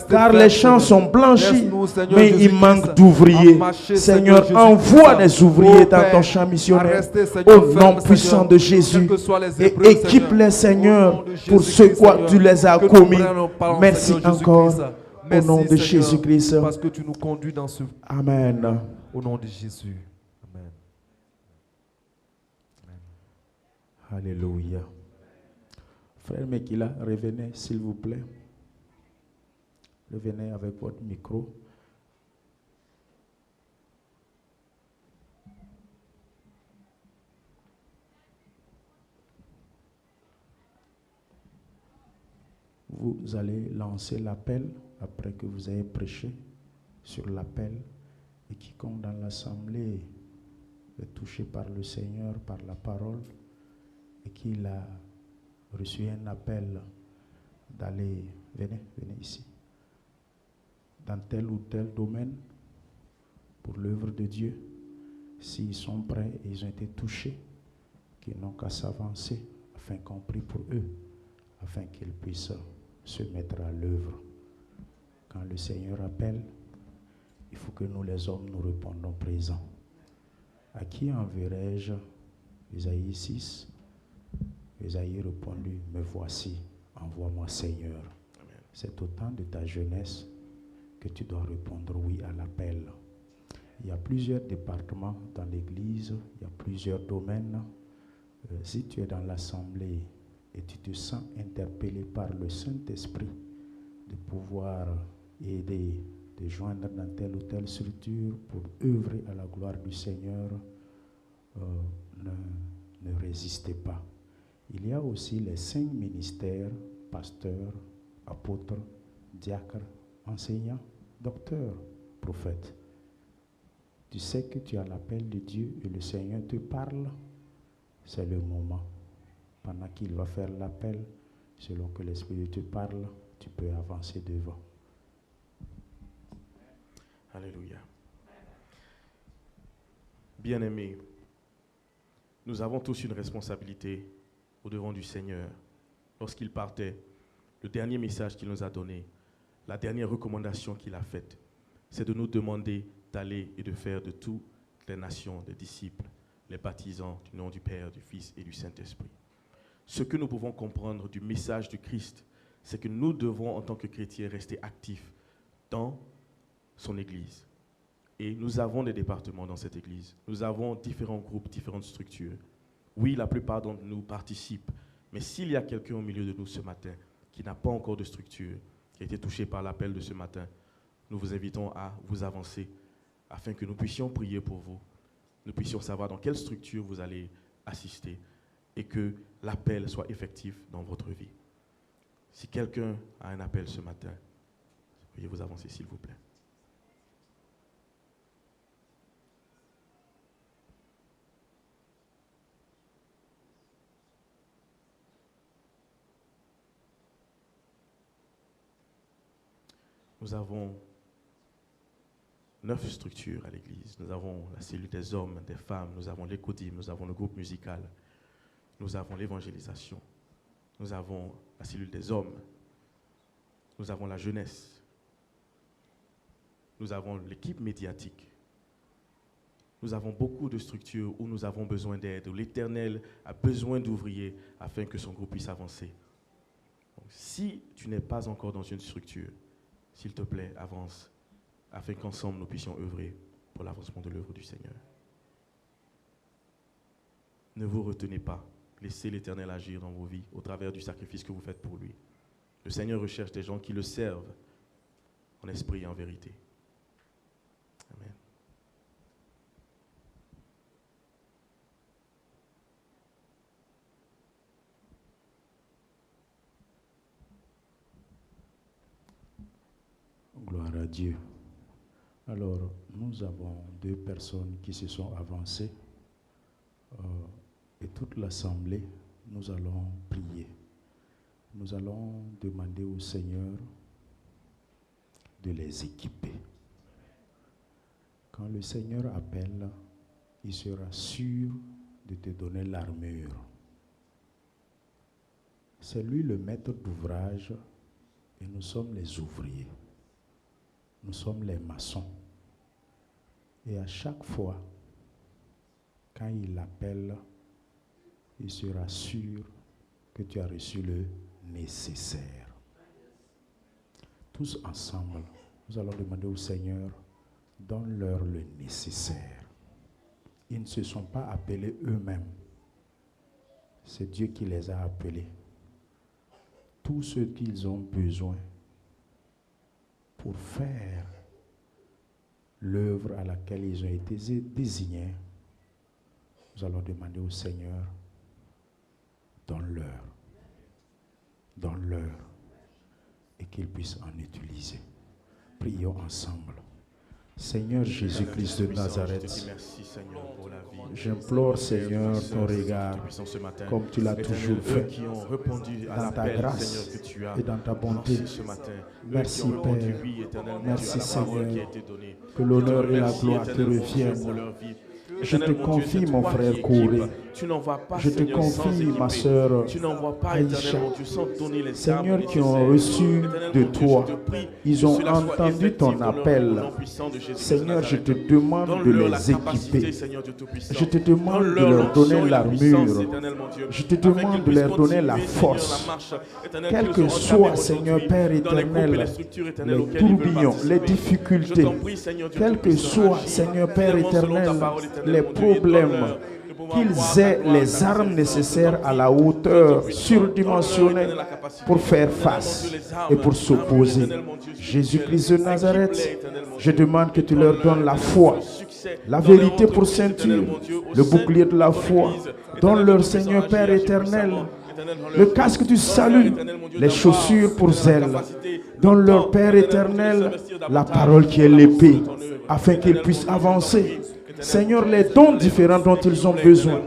car les champs sont blanchis, mais il manque d'ouvriers. Seigneur, envoie des ouvriers dans ton champ missionnaire au nom puissant de Jésus et équipe-les, Seigneur, pour ce quoi tu les as commis. Merci encore. Au nom de Jésus-Christ. Parce que tu nous conduis dans ce... Amen. Au nom de Jésus. Amen. Alléluia. Frère Mekila, revenez s'il vous plaît. Revenez avec votre micro. Vous allez lancer l'appel après que vous avez prêché sur l'appel et quiconque dans l'assemblée est touché par le Seigneur, par la parole et qu'il a reçu un appel d'aller, venez ici, dans tel ou tel domaine pour l'œuvre de Dieu, s'ils sont prêts et ils ont été touchés, qu'ils n'ont qu'à s'avancer afin qu'on prie pour eux, afin qu'ils puissent se mettre à l'œuvre. Quand le Seigneur appelle, il faut que nous les hommes nous répondons présents. À qui enverrai-je? Ésaïe 6. Ésaïe répondit, me voici, envoie-moi Seigneur. C'est au temps de ta jeunesse que tu dois répondre oui à l'appel. Il y a plusieurs départements dans l'église, il y a plusieurs domaines. Si tu es dans l'assemblée et tu te sens interpellé par le Saint-Esprit de pouvoir aider, de joindre dans telle ou telle structure pour œuvrer à la gloire du Seigneur, ne résistez pas. Il y a aussi les 5 ministères, pasteurs, apôtres, diacres, enseignants, docteurs, prophètes. Tu sais que tu as l'appel de Dieu et le Seigneur te parle, c'est le moment. Pendant qu'il va faire l'appel, selon que l'Esprit te parle, tu peux avancer devant. Alléluia. Bien-aimés, nous avons tous une responsabilité au-devant du Seigneur. Lorsqu'il partait, le dernier message qu'il nous a donné, la dernière recommandation qu'il a faite, c'est de nous demander d'aller et de faire de toutes les nations des disciples, les baptisant du nom du Père, du Fils et du Saint-Esprit. Ce que nous pouvons comprendre du message du Christ, c'est que nous devons, en tant que chrétiens, rester actifs dans son Église. Et nous avons des départements dans cette Église. Nous avons différents groupes, différentes structures. Oui, la plupart d'entre nous participent. Mais s'il y a quelqu'un au milieu de nous ce matin qui qui n'a pas encore de structure, qui a été touché par l'appel de ce matin, nous vous invitons à vous avancer afin que nous puissions prier pour vous, nous puissions savoir dans quelle structure vous allez assister et que l'appel soit effectif dans votre vie. Si quelqu'un a un appel ce matin, veuillez vous avancer s'il vous plaît. Nous avons 9 structures à l'église. Nous avons la cellule des hommes, des femmes, nous avons l'écodim, nous avons le groupe musical, nous avons l'évangélisation, nous avons la cellule des hommes, nous avons la jeunesse, nous avons l'équipe médiatique. Nous avons beaucoup de structures où nous avons besoin d'aide, où l'Éternel a besoin d'ouvriers afin que son groupe puisse avancer. Donc, si tu n'es pas encore dans une structure, s'il te plaît, avance, afin qu'ensemble nous puissions œuvrer pour l'avancement de l'œuvre du Seigneur. Ne vous retenez pas, laissez l'Éternel agir dans vos vies au travers du sacrifice que vous faites pour lui. Le Seigneur recherche des gens qui le servent en esprit et en vérité. Amen. Gloire à Dieu. Alors, nous avons 2 personnes qui se sont avancées et toute l'assemblée, nous allons prier. Nous allons demander au Seigneur de les équiper. Quand le Seigneur appelle, il sera sûr de te donner l'armure. C'est lui le maître d'ouvrage et nous sommes les ouvriers. Nous sommes les maçons. Et à chaque fois, quand il appelle, il sera sûr que tu as reçu le nécessaire. Tous ensemble, nous allons demander au Seigneur, donne-leur le nécessaire. Ils ne se sont pas appelés eux-mêmes. C'est Dieu qui les a appelés. Tout ce qu'ils ont besoin pour faire l'œuvre à laquelle ils ont été désignés, nous allons demander au Seigneur, donne-leur, et qu'ils puissent en utiliser. Prions ensemble. Seigneur Jésus-Christ de Nazareth, j'implore, Seigneur, ton regard, comme tu l'as toujours fait, dans ta grâce et dans ta bonté. Merci, Père. Merci, Seigneur, que l'honneur et la gloire te reviennent. Je te confie, mon frère Kouré. Je te confie, ma sœur Aïcha. Seigneur, qui ont reçu de toi, ils ont entendu ton appel. Seigneur, je te demande de les équiper. Je te demande de leur donner l'armure. Je te demande de leur donner la force. Quel que soit, Seigneur Père éternel, les tourbillons, les difficultés, quel que soit, Seigneur Père éternel, les problèmes, qu'ils aient les armes nécessaires à la hauteur surdimensionnée pour faire face et pour s'opposer. Jésus-Christ de Nazareth, je demande que tu leur donnes la foi, la vérité pour ceinture, le bouclier de la foi. Donne-leur, Seigneur Père éternel, le casque du salut, les chaussures pour zèle. Donne-leur, Père éternel, la parole qui est l'épée, afin qu'ils puissent avancer. Seigneur, les dons différents dont ils ont besoin,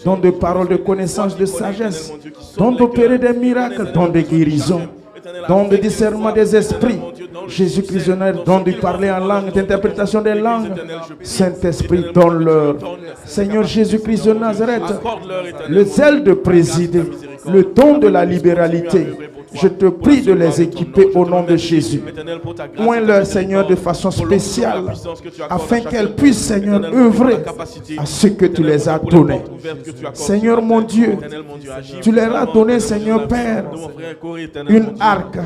dons de paroles, de connaissances, de sagesse, dons d'opérer des miracles, dons de guérison, dons de discernement des esprits. Jésus-Christ, dons de parler en langue, d'interprétation des langues. Saint-Esprit, donne-leur. Seigneur Jésus-Christ de Nazareth, le zèle de présider, le don de la libéralité. Je te prie de les équiper au nom de Jésus. Oins-leur, Seigneur, de façon spéciale, afin qu'elles puissent, Seigneur, œuvrer à ce que tu les as donnés. Seigneur mon Dieu, tu leur as donné, Seigneur Père, une arc,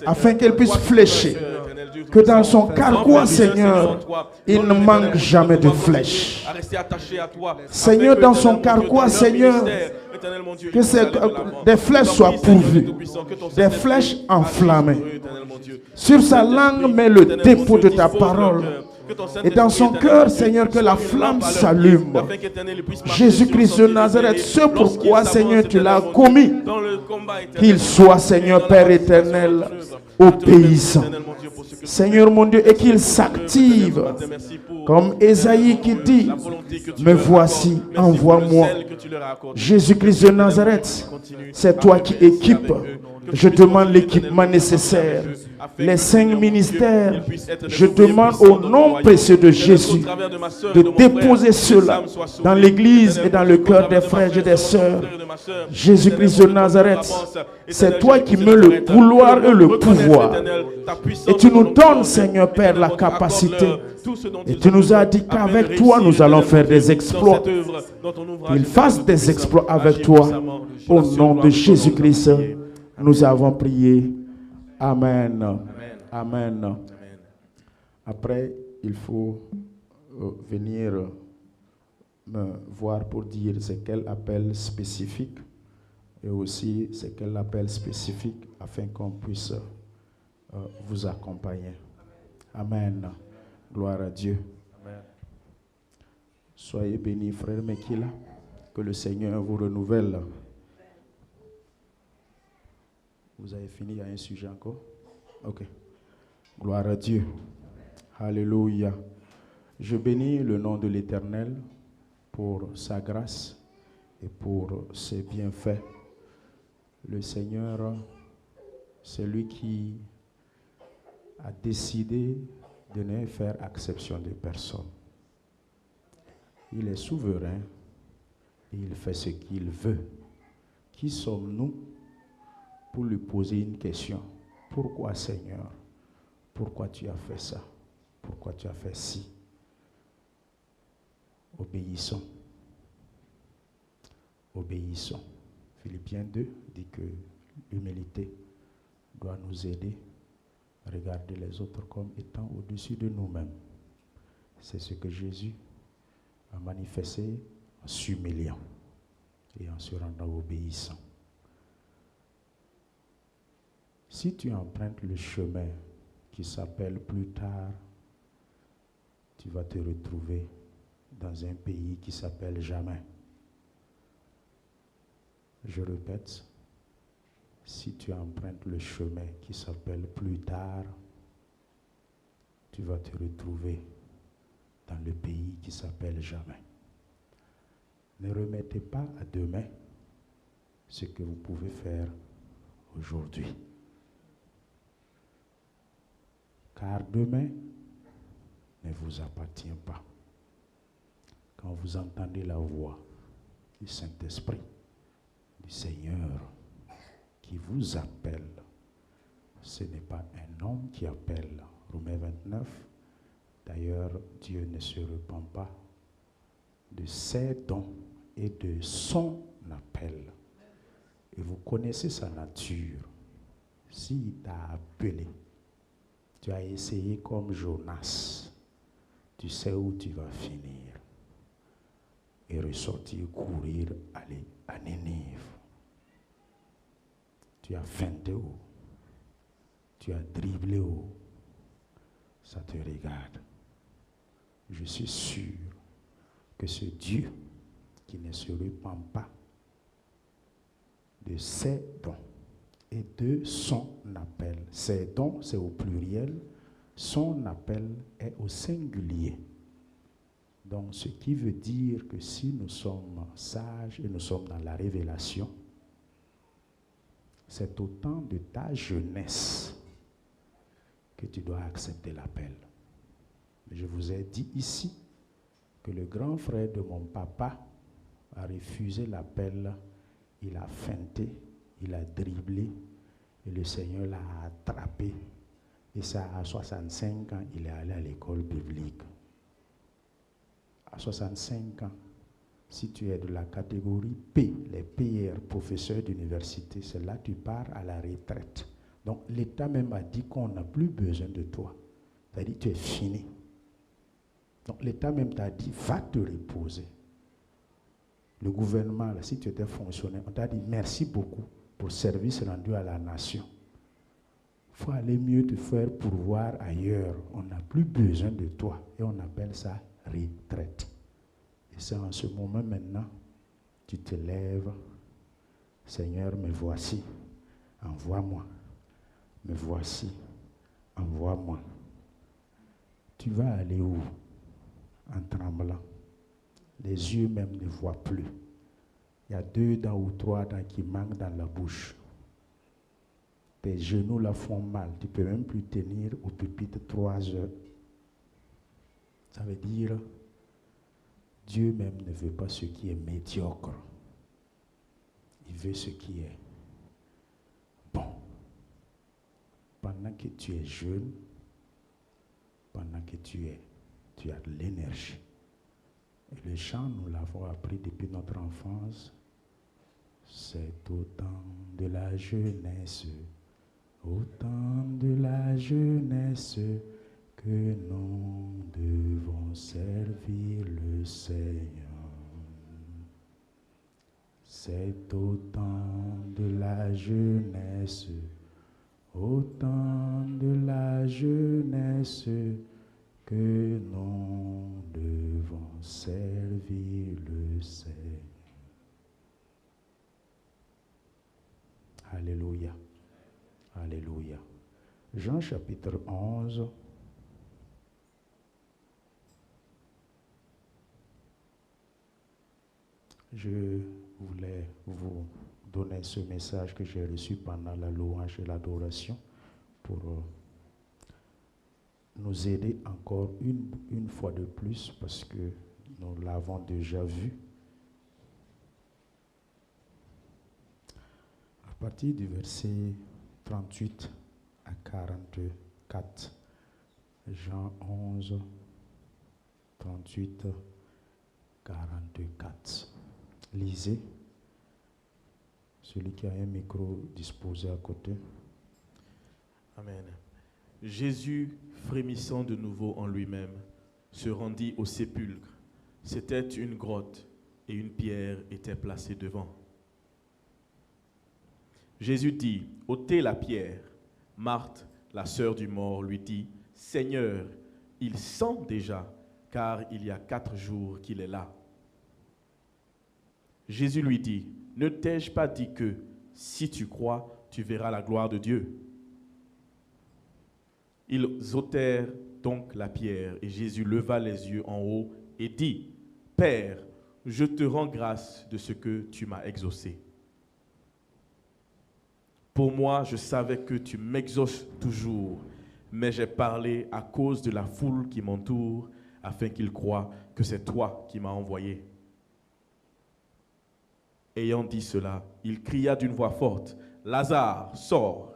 afin qu'elles puissent flécher. Que dans son carquois, Seigneur, il ne manque jamais de flèches. Seigneur, dans son carquois, Seigneur, que des flèches soient pourvues, des flèches enflammées. Sur sa langue, mets le dépôt de ta parole. Et dans son cœur, Seigneur, que la flamme s'allume. Jésus-Christ de Nazareth, ce pourquoi, Seigneur, tu l'as commis. Qu'il soit, Seigneur, Père éternel, obéissant. Seigneur mon Dieu, et qu'il s'active. Comme Ésaïe qui dit, me voici, envoie-moi. Jésus-Christ de Nazareth, c'est toi qui équipes. Je demande l'équipement nécessaire. Les 5 ministères, je demande au nom précieux de Jésus de déposer cela dans l'église et dans le cœur des frères et des sœurs. Jésus-Christ de Nazareth, c'est toi qui mets le vouloir et le pouvoir. Et tu nous donnes, Seigneur Père, la capacité. Et tu nous as dit qu'avec toi, nous allons faire des exploits. Qu'il fasse des exploits avec toi. Au nom de Jésus-Christ, nous avons prié. Amen. Amen. Amen. Après, il faut venir me voir pour dire c'est quel appel spécifique et aussi c'est quel appel spécifique afin qu'on puisse vous accompagner. Amen. Gloire à Dieu. Amen. Soyez bénis, frère Mekila. Que le Seigneur vous renouvelle. Vous avez fini, il y a un sujet encore? Ok. Gloire à Dieu. Alléluia. Je bénis le nom de l'Éternel pour sa grâce et pour ses bienfaits. Le Seigneur, c'est lui qui a décidé de ne faire exception de personne. Il est souverain et il fait ce qu'il veut. Qui sommes-nous pour lui poser une question? Pourquoi, Seigneur? Pourquoi tu as fait ça? Pourquoi tu as fait ci? Obéissons. Obéissons. Philippiens 2 dit que l'humilité doit nous aider à regarder les autres comme étant au-dessus de nous-mêmes. C'est ce que Jésus a manifesté en s'humiliant et en se rendant obéissant. Si tu empruntes le chemin qui s'appelle plus tard, tu vas te retrouver dans un pays qui s'appelle jamais. Je répète, si tu empruntes le chemin qui s'appelle plus tard, tu vas te retrouver dans le pays qui s'appelle jamais. Ne remettez pas à demain ce que vous pouvez faire aujourd'hui. Car demain ne vous appartient pas. Quand vous entendez la voix du Saint-Esprit, du Seigneur, qui vous appelle, ce n'est pas un homme qui appelle. Romains 29, d'ailleurs, Dieu ne se repent pas de ses dons et de son appel. Et vous connaissez sa nature. S'il t'a appelé, tu as essayé comme Jonas, tu sais où tu vas finir. Et ressortir, courir, aller à Nénive. Tu as feinté haut, tu as dribblé haut, ça te regarde. Je suis sûr que ce Dieu qui ne se repent pas de ses dons et de son appel. Ses dons, c'est au pluriel, son appel est au singulier. Donc, ce qui veut dire que si nous sommes sages et nous sommes dans la révélation, c'est au temps de ta jeunesse que tu dois accepter l'appel. Je vous ai dit ici que le grand frère de mon papa a refusé l'appel, il a feinté, il a dribblé, et le Seigneur l'a attrapé. Et ça, à 65 ans, il est allé à l'école biblique. À 65 ans, si tu es de la catégorie P, les PR, professeurs d'université, c'est là que tu pars à la retraite Donc l'État même a dit qu'on n'a plus besoin de toi. C'est-à-dire tu es fini. Donc l'État même t'a dit va te reposer. Le gouvernement, là, si tu étais fonctionnaire, on t'a dit merci beaucoup pour le service rendu à la nation. Il faut aller mieux te faire pourvoir ailleurs. On n'a plus besoin de toi. Et on appelle ça retraite. Et c'est en ce moment maintenant, tu te lèves. Seigneur, me voici. Envoie-moi. Me voici. Envoie-moi. Tu vas aller où? En tremblant. Les yeux même ne voient plus. Il y a 2 dents ou 3 dents qui manquent dans la bouche. Tes genoux là font mal. Tu ne peux même plus tenir au pupitre 3 heures. Ça veut dire, Dieu même ne veut pas ce qui est médiocre. Il veut ce qui est bon. Pendant que tu es jeune, pendant que tu as de l'énergie. Et le chant, nous l'avons appris depuis notre enfance. C'est au temps de la jeunesse, au temps de la jeunesse, que nous devons servir le Seigneur. C'est au temps de la jeunesse, au temps de la jeunesse, que nous devons servir le Seigneur. Alléluia. Alléluia. Jean chapitre 11. Je voulais vous donner ce message que j'ai reçu pendant la louange et l'adoration pour nous aider encore une fois de plus parce que nous l'avons déjà vu. À partir du verset 38 à 44, Jean 11, 38, 44. Lisez. Celui qui a un micro disposé à côté. Amen. Jésus, frémissant de nouveau en lui-même, se rendit au sépulcre. C'était une grotte et une pierre était placée devant. Jésus dit, « ôtez la pierre. » Marthe, la sœur du mort, lui dit, « Seigneur, il sent déjà, car il y a 4 jours qu'il est là. » Jésus lui dit, « Ne t'ai-je pas dit que, si tu crois, tu verras la gloire de Dieu ?» Ils ôtèrent donc la pierre, et Jésus leva les yeux en haut et dit, « Père, je te rends grâce de ce que tu m'as exaucé. Pour moi, je savais que tu m'exauces toujours, mais j'ai parlé à cause de la foule qui m'entoure, afin qu'ils croient que c'est toi qui m'as envoyé. » Ayant dit cela, il cria d'une voix forte, « Lazare, sors !»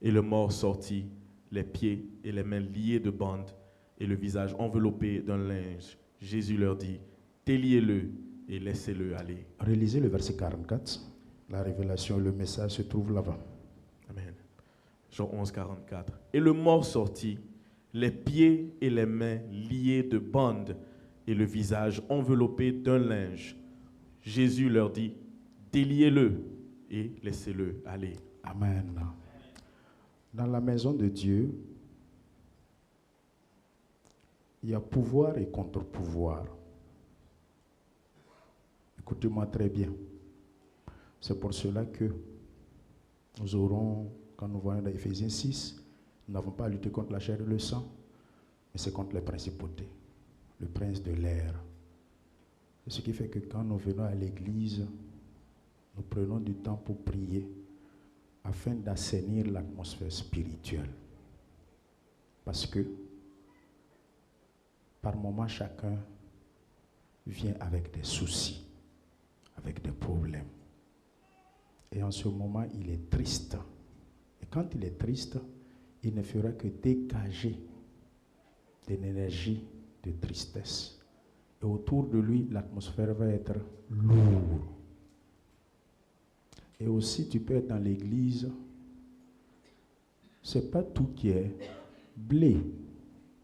Et le mort sortit, les pieds et les mains liés de bandes et le visage enveloppé d'un linge. Jésus leur dit, « Déliez-le et laissez-le aller. » Relisez le verset 44. La révélation, le message se trouve là-bas. Amen. Jean 11, 44. Et le mort sortit, les pieds et les mains liés de bandes et le visage enveloppé d'un linge. Jésus leur dit, « Déliez-le et laissez-le aller. » Amen. Dans la maison de Dieu, il y a pouvoir et contre-pouvoir. Écoutez-moi très bien. C'est pour cela que nous aurons, quand nous voyons dans Éphésiens 6, nous n'avons pas à lutter contre la chair et le sang, mais c'est contre les principautés, le prince de l'air. Ce qui fait que quand nous venons à l'église, nous prenons du temps pour prier afin d'assainir l'atmosphère spirituelle. Parce que, par moments, chacun vient avec des soucis, avec des problèmes. Et en ce moment, il est triste. Et quand il est triste, il ne fera que dégager d'une énergie de tristesse. Et autour de lui, l'atmosphère va être lourde. Et aussi, tu peux être dans l'église. Ce n'est pas tout qui est blé.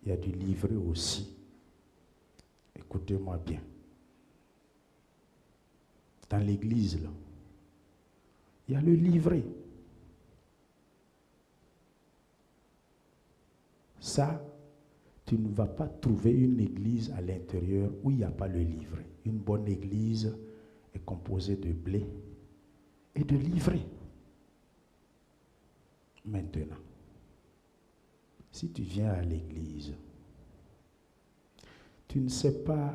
Il y a du livret aussi. Écoutez-moi bien. Dans l'église, là, il y a le livret. Ça, tu ne vas pas trouver une église à l'intérieur où il n'y a pas le livret. Une bonne église est composée de blé et de livret. Maintenant, si tu viens à l'église, tu ne sais pas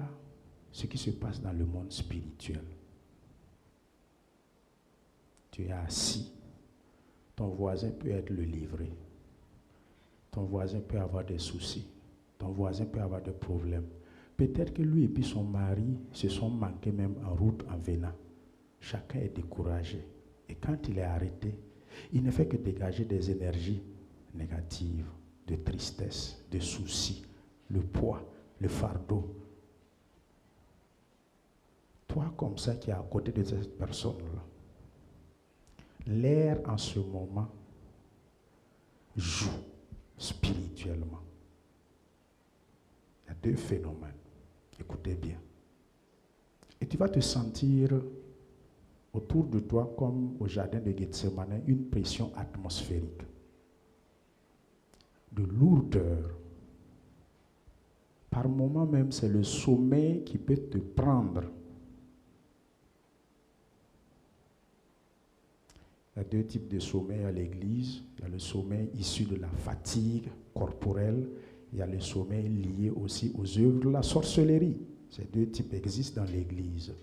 ce qui se passe dans le monde spirituel. Tu es assis, ton voisin peut être le livret, ton voisin peut avoir des soucis, ton voisin peut avoir des problèmes. Peut-être que lui et puis son mari se sont manqués même en route en venant. Chacun est découragé. Et quand il est arrêté, il ne fait que dégager des énergies négatives, de tristesse, de soucis, le poids, le fardeau. Toi comme ça qui es à côté de cette personne-là, l'air en ce moment joue spirituellement. Il y a deux phénomènes. Écoutez bien. Et tu vas te sentir autour de toi, comme au jardin de Gethsemane, une pression atmosphérique, de lourdeur. Par moments même, c'est le sommeil qui peut te prendre. Il y a deux types de sommeil à l'église. Il y a le sommeil issu de la fatigue corporelle. Il y a le sommeil lié aussi aux œuvres de la sorcellerie. Ces deux types existent dans l'église.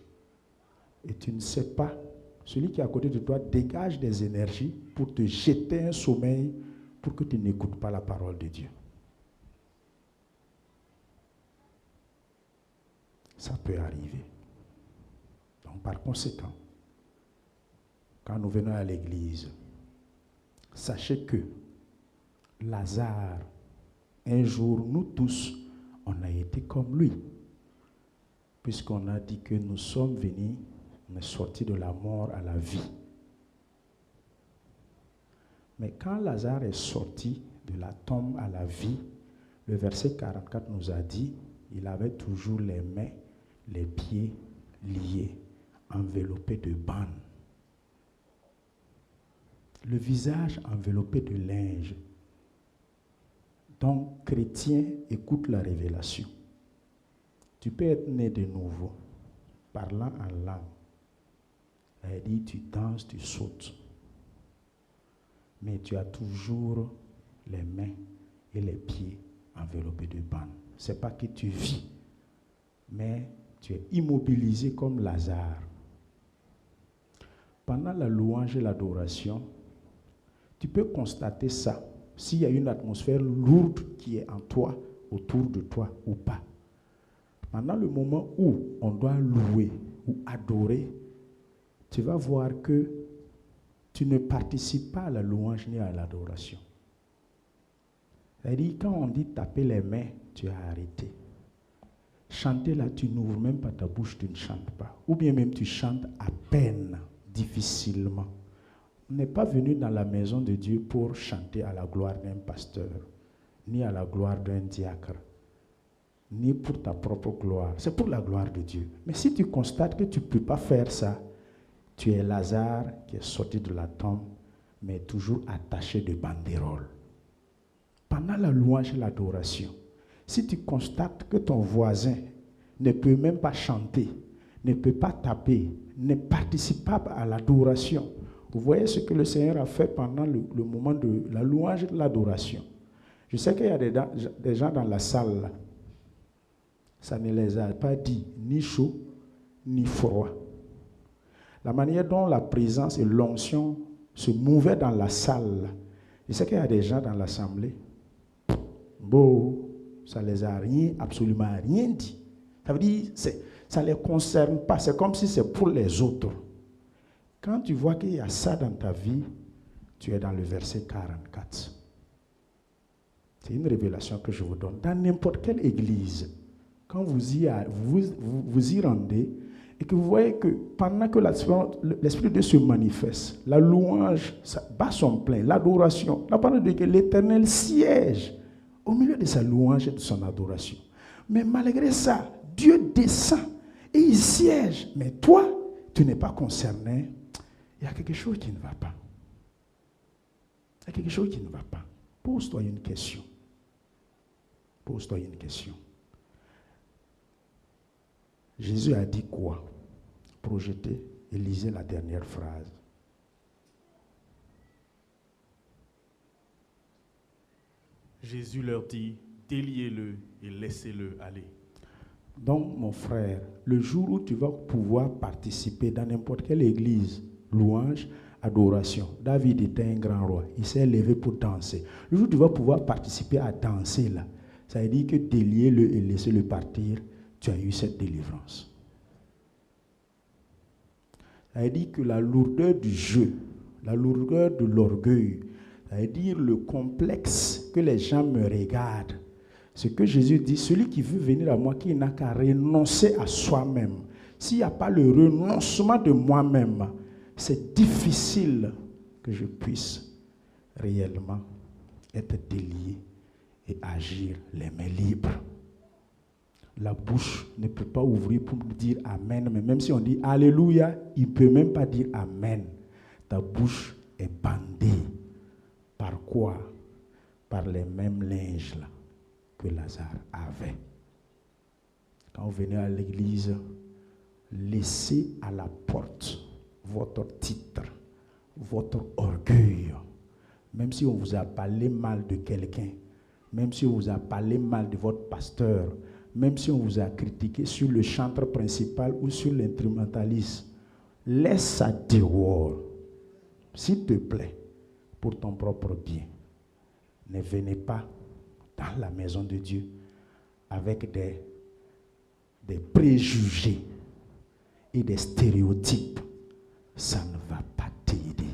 Et tu ne sais pas, celui qui est à côté de toi dégage des énergies pour te jeter un sommeil pour que tu n'écoutes pas la parole de Dieu. Ça peut arriver. Donc par conséquent, quand nous venons à l'église, sachez que Lazare, un jour, nous tous, on a été comme lui. Puisqu'on a dit que nous sommes venus, on est sortis de la mort à la vie. Mais quand Lazare est sorti de la tombe à la vie, le verset 44 nous a dit, il avait toujours les mains, les pieds liés, enveloppés de bandes. Le visage enveloppé de linge. Donc, chrétien, écoute la révélation. Tu peux être né de nouveau, parlant en langue. Elle dit, tu danses, tu sautes. Mais tu as toujours les mains et les pieds enveloppés de bandes. Ce n'est pas que tu vis, mais tu es immobilisé comme Lazare. Pendant la louange et l'adoration, tu peux constater ça, s'il y a une atmosphère lourde qui est en toi, autour de toi ou pas. Pendant le moment où on doit louer ou adorer, tu vas voir que tu ne participes pas à la louange ni à l'adoration. C'est-à-dire, quand on dit taper les mains, tu as arrêté. Chanter là, tu n'ouvres même pas ta bouche, tu ne chantes pas. Ou bien même tu chantes à peine, difficilement. On n'est pas venu dans la maison de Dieu pour chanter à la gloire d'un pasteur, ni à la gloire d'un diacre, ni pour ta propre gloire. C'est pour la gloire de Dieu. Mais si tu constates que tu ne peux pas faire ça, tu es Lazare qui est sorti de la tombe, mais toujours attaché de banderoles. Pendant la louange et l'adoration, si tu constates que ton voisin ne peut même pas chanter, ne peut pas taper, ne participe pas à l'adoration, vous voyez ce que le Seigneur a fait pendant le moment de la louange et de l'adoration. Je sais qu'il y a des gens dans la salle, là. Ça ne les a pas dit ni chaud, ni froid. La manière dont la présence et l'onction se mouvaient dans la salle, là. Je sais qu'il y a des gens dans l'assemblée. Bon, ça ne les a absolument rien dit. Ça veut dire que ça ne les concerne pas. C'est comme si c'est pour les autres. Quand tu vois qu'il y a ça dans ta vie, tu es dans le verset 44. C'est une révélation que je vous donne. Dans n'importe quelle église, quand vous y rendez, Et que vous voyez que pendant que l'Esprit de Dieu se manifeste, la louange bat son plein, l'adoration, la parole de Dieu, que l'Éternel siège au milieu de sa louange et de son adoration. Mais malgré ça, Dieu descend et il siège. Mais toi, tu n'es pas concerné. Il y a quelque chose qui ne va pas. Il y a quelque chose qui ne va pas. Pose-toi une question. Pose-toi une question. Jésus a dit quoi? Projetez et lisez la dernière phrase. Jésus leur dit, déliez-le et laissez-le aller. Donc, mon frère, le jour où tu vas pouvoir participer dans n'importe quelle église, louange, adoration. David était un grand roi. Il s'est levé pour danser. Le jour où tu vas pouvoir participer à danser là, ça veut dire que déliez-le et laissez-le partir. Tu as eu cette délivrance. Ça veut dire que la lourdeur du jeu, la lourdeur de l'orgueil, ça veut dire le complexe que les gens me regardent. Ce que Jésus dit, celui qui veut venir à moi, qui n'a qu'à renoncer à soi-même. S'il n'y a pas le renoncement de moi-même, c'est difficile que je puisse réellement être délié et agir les mains libres. La bouche ne peut pas ouvrir pour dire Amen, mais même si on dit Alléluia, il ne peut même pas dire Amen. Ta bouche est bandée. Par quoi? Par les mêmes linges là que Lazare avait. Quand vous venez à l'église, laissez à la porte votre titre, votre orgueil. Même si on vous a parlé mal de quelqu'un, même si on vous a parlé mal de votre pasteur, même si on vous a critiqué sur le chanteur principal ou sur l'instrumentaliste, laisse ça dehors, s'il te plaît, pour ton propre bien. Ne venez pas dans la maison de Dieu avec des préjugés et des stéréotypes. Ça ne va pas t'aider.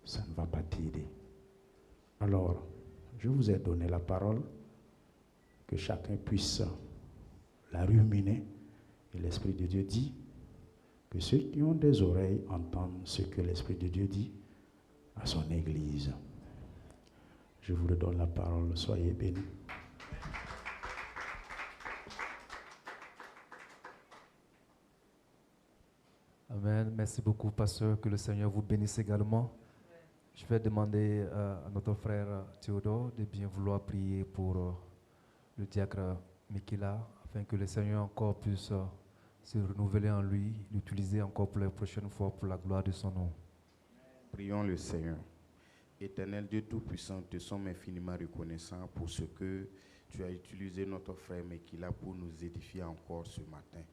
Ça ne va pas t'aider. Alors, je vous ai donné la parole, que chacun puisse la ruminer. Et l'Esprit de Dieu dit que ceux qui ont des oreilles entendent ce que l'Esprit de Dieu dit à son Église. Je vous redonne la parole. Soyez bénis. Amen. Merci beaucoup, pasteur. Que le Seigneur vous bénisse également. Je vais demander à notre frère Théodore de bien vouloir prier pour le diacre Mikila, afin que le Seigneur encore puisse se renouveler en lui, l'utiliser encore pour la prochaine fois pour la gloire de son nom. Prions le Seigneur. Éternel Dieu Tout-Puissant, te sommes infiniment reconnaissants pour ce que tu as utilisé notre frère Mikila pour nous édifier encore ce matin.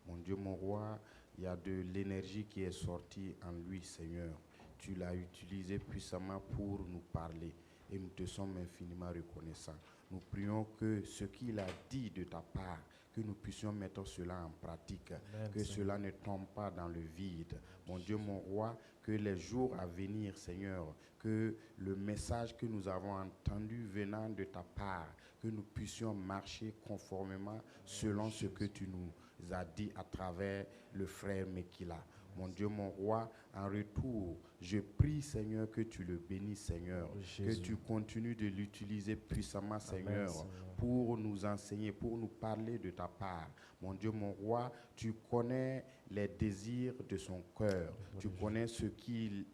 Mon Dieu, mon roi, il y a de l'énergie qui est sortie en lui, Seigneur. Tu l'as utilisé puissamment pour nous parler et nous te sommes infiniment reconnaissants. Nous prions que ce qu'il a dit de ta part, que nous puissions mettre cela en pratique, Amen, que Seigneur. cela ne tombe pas dans le vide. Mon Dieu, mon roi, que les jours à venir, Seigneur, que le message que nous avons entendu venant de ta part, que nous puissions marcher conformément selon ce que tu nous as dit à travers le frère Mikila. Mon Dieu, mon roi, en retour, je prie, Seigneur, que tu le bénisses, Seigneur, que tu continues de l'utiliser puissamment, Seigneur, Seigneur. pour nous enseigner, pour nous parler de ta part. Mon Dieu, mon roi, tu connais les désirs de son cœur. Tu connais ce qu'il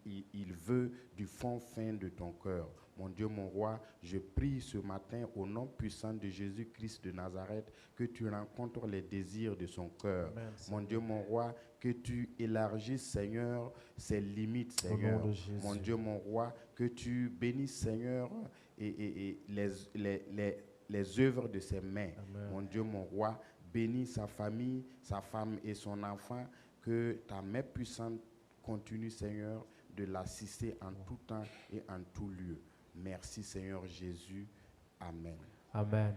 veut du fond fin de ton cœur. Mon Dieu, mon roi, je prie ce matin au nom puissant de Jésus-Christ de Nazareth que tu rencontres les désirs de son cœur. Amen, Mon Dieu, mon roi, que tu élargisses, Seigneur, ses limites, Au nom Seigneur. de Jésus. Mon Dieu, mon roi, que tu bénisses, Seigneur, et les œuvres de ses mains. Amen. Mon Dieu, mon roi, bénis sa famille, sa femme et son enfant, que ta main puissante continue, Seigneur, de l'assister en tout temps et en tout lieu. Merci, Seigneur Jésus. Amen. Amen.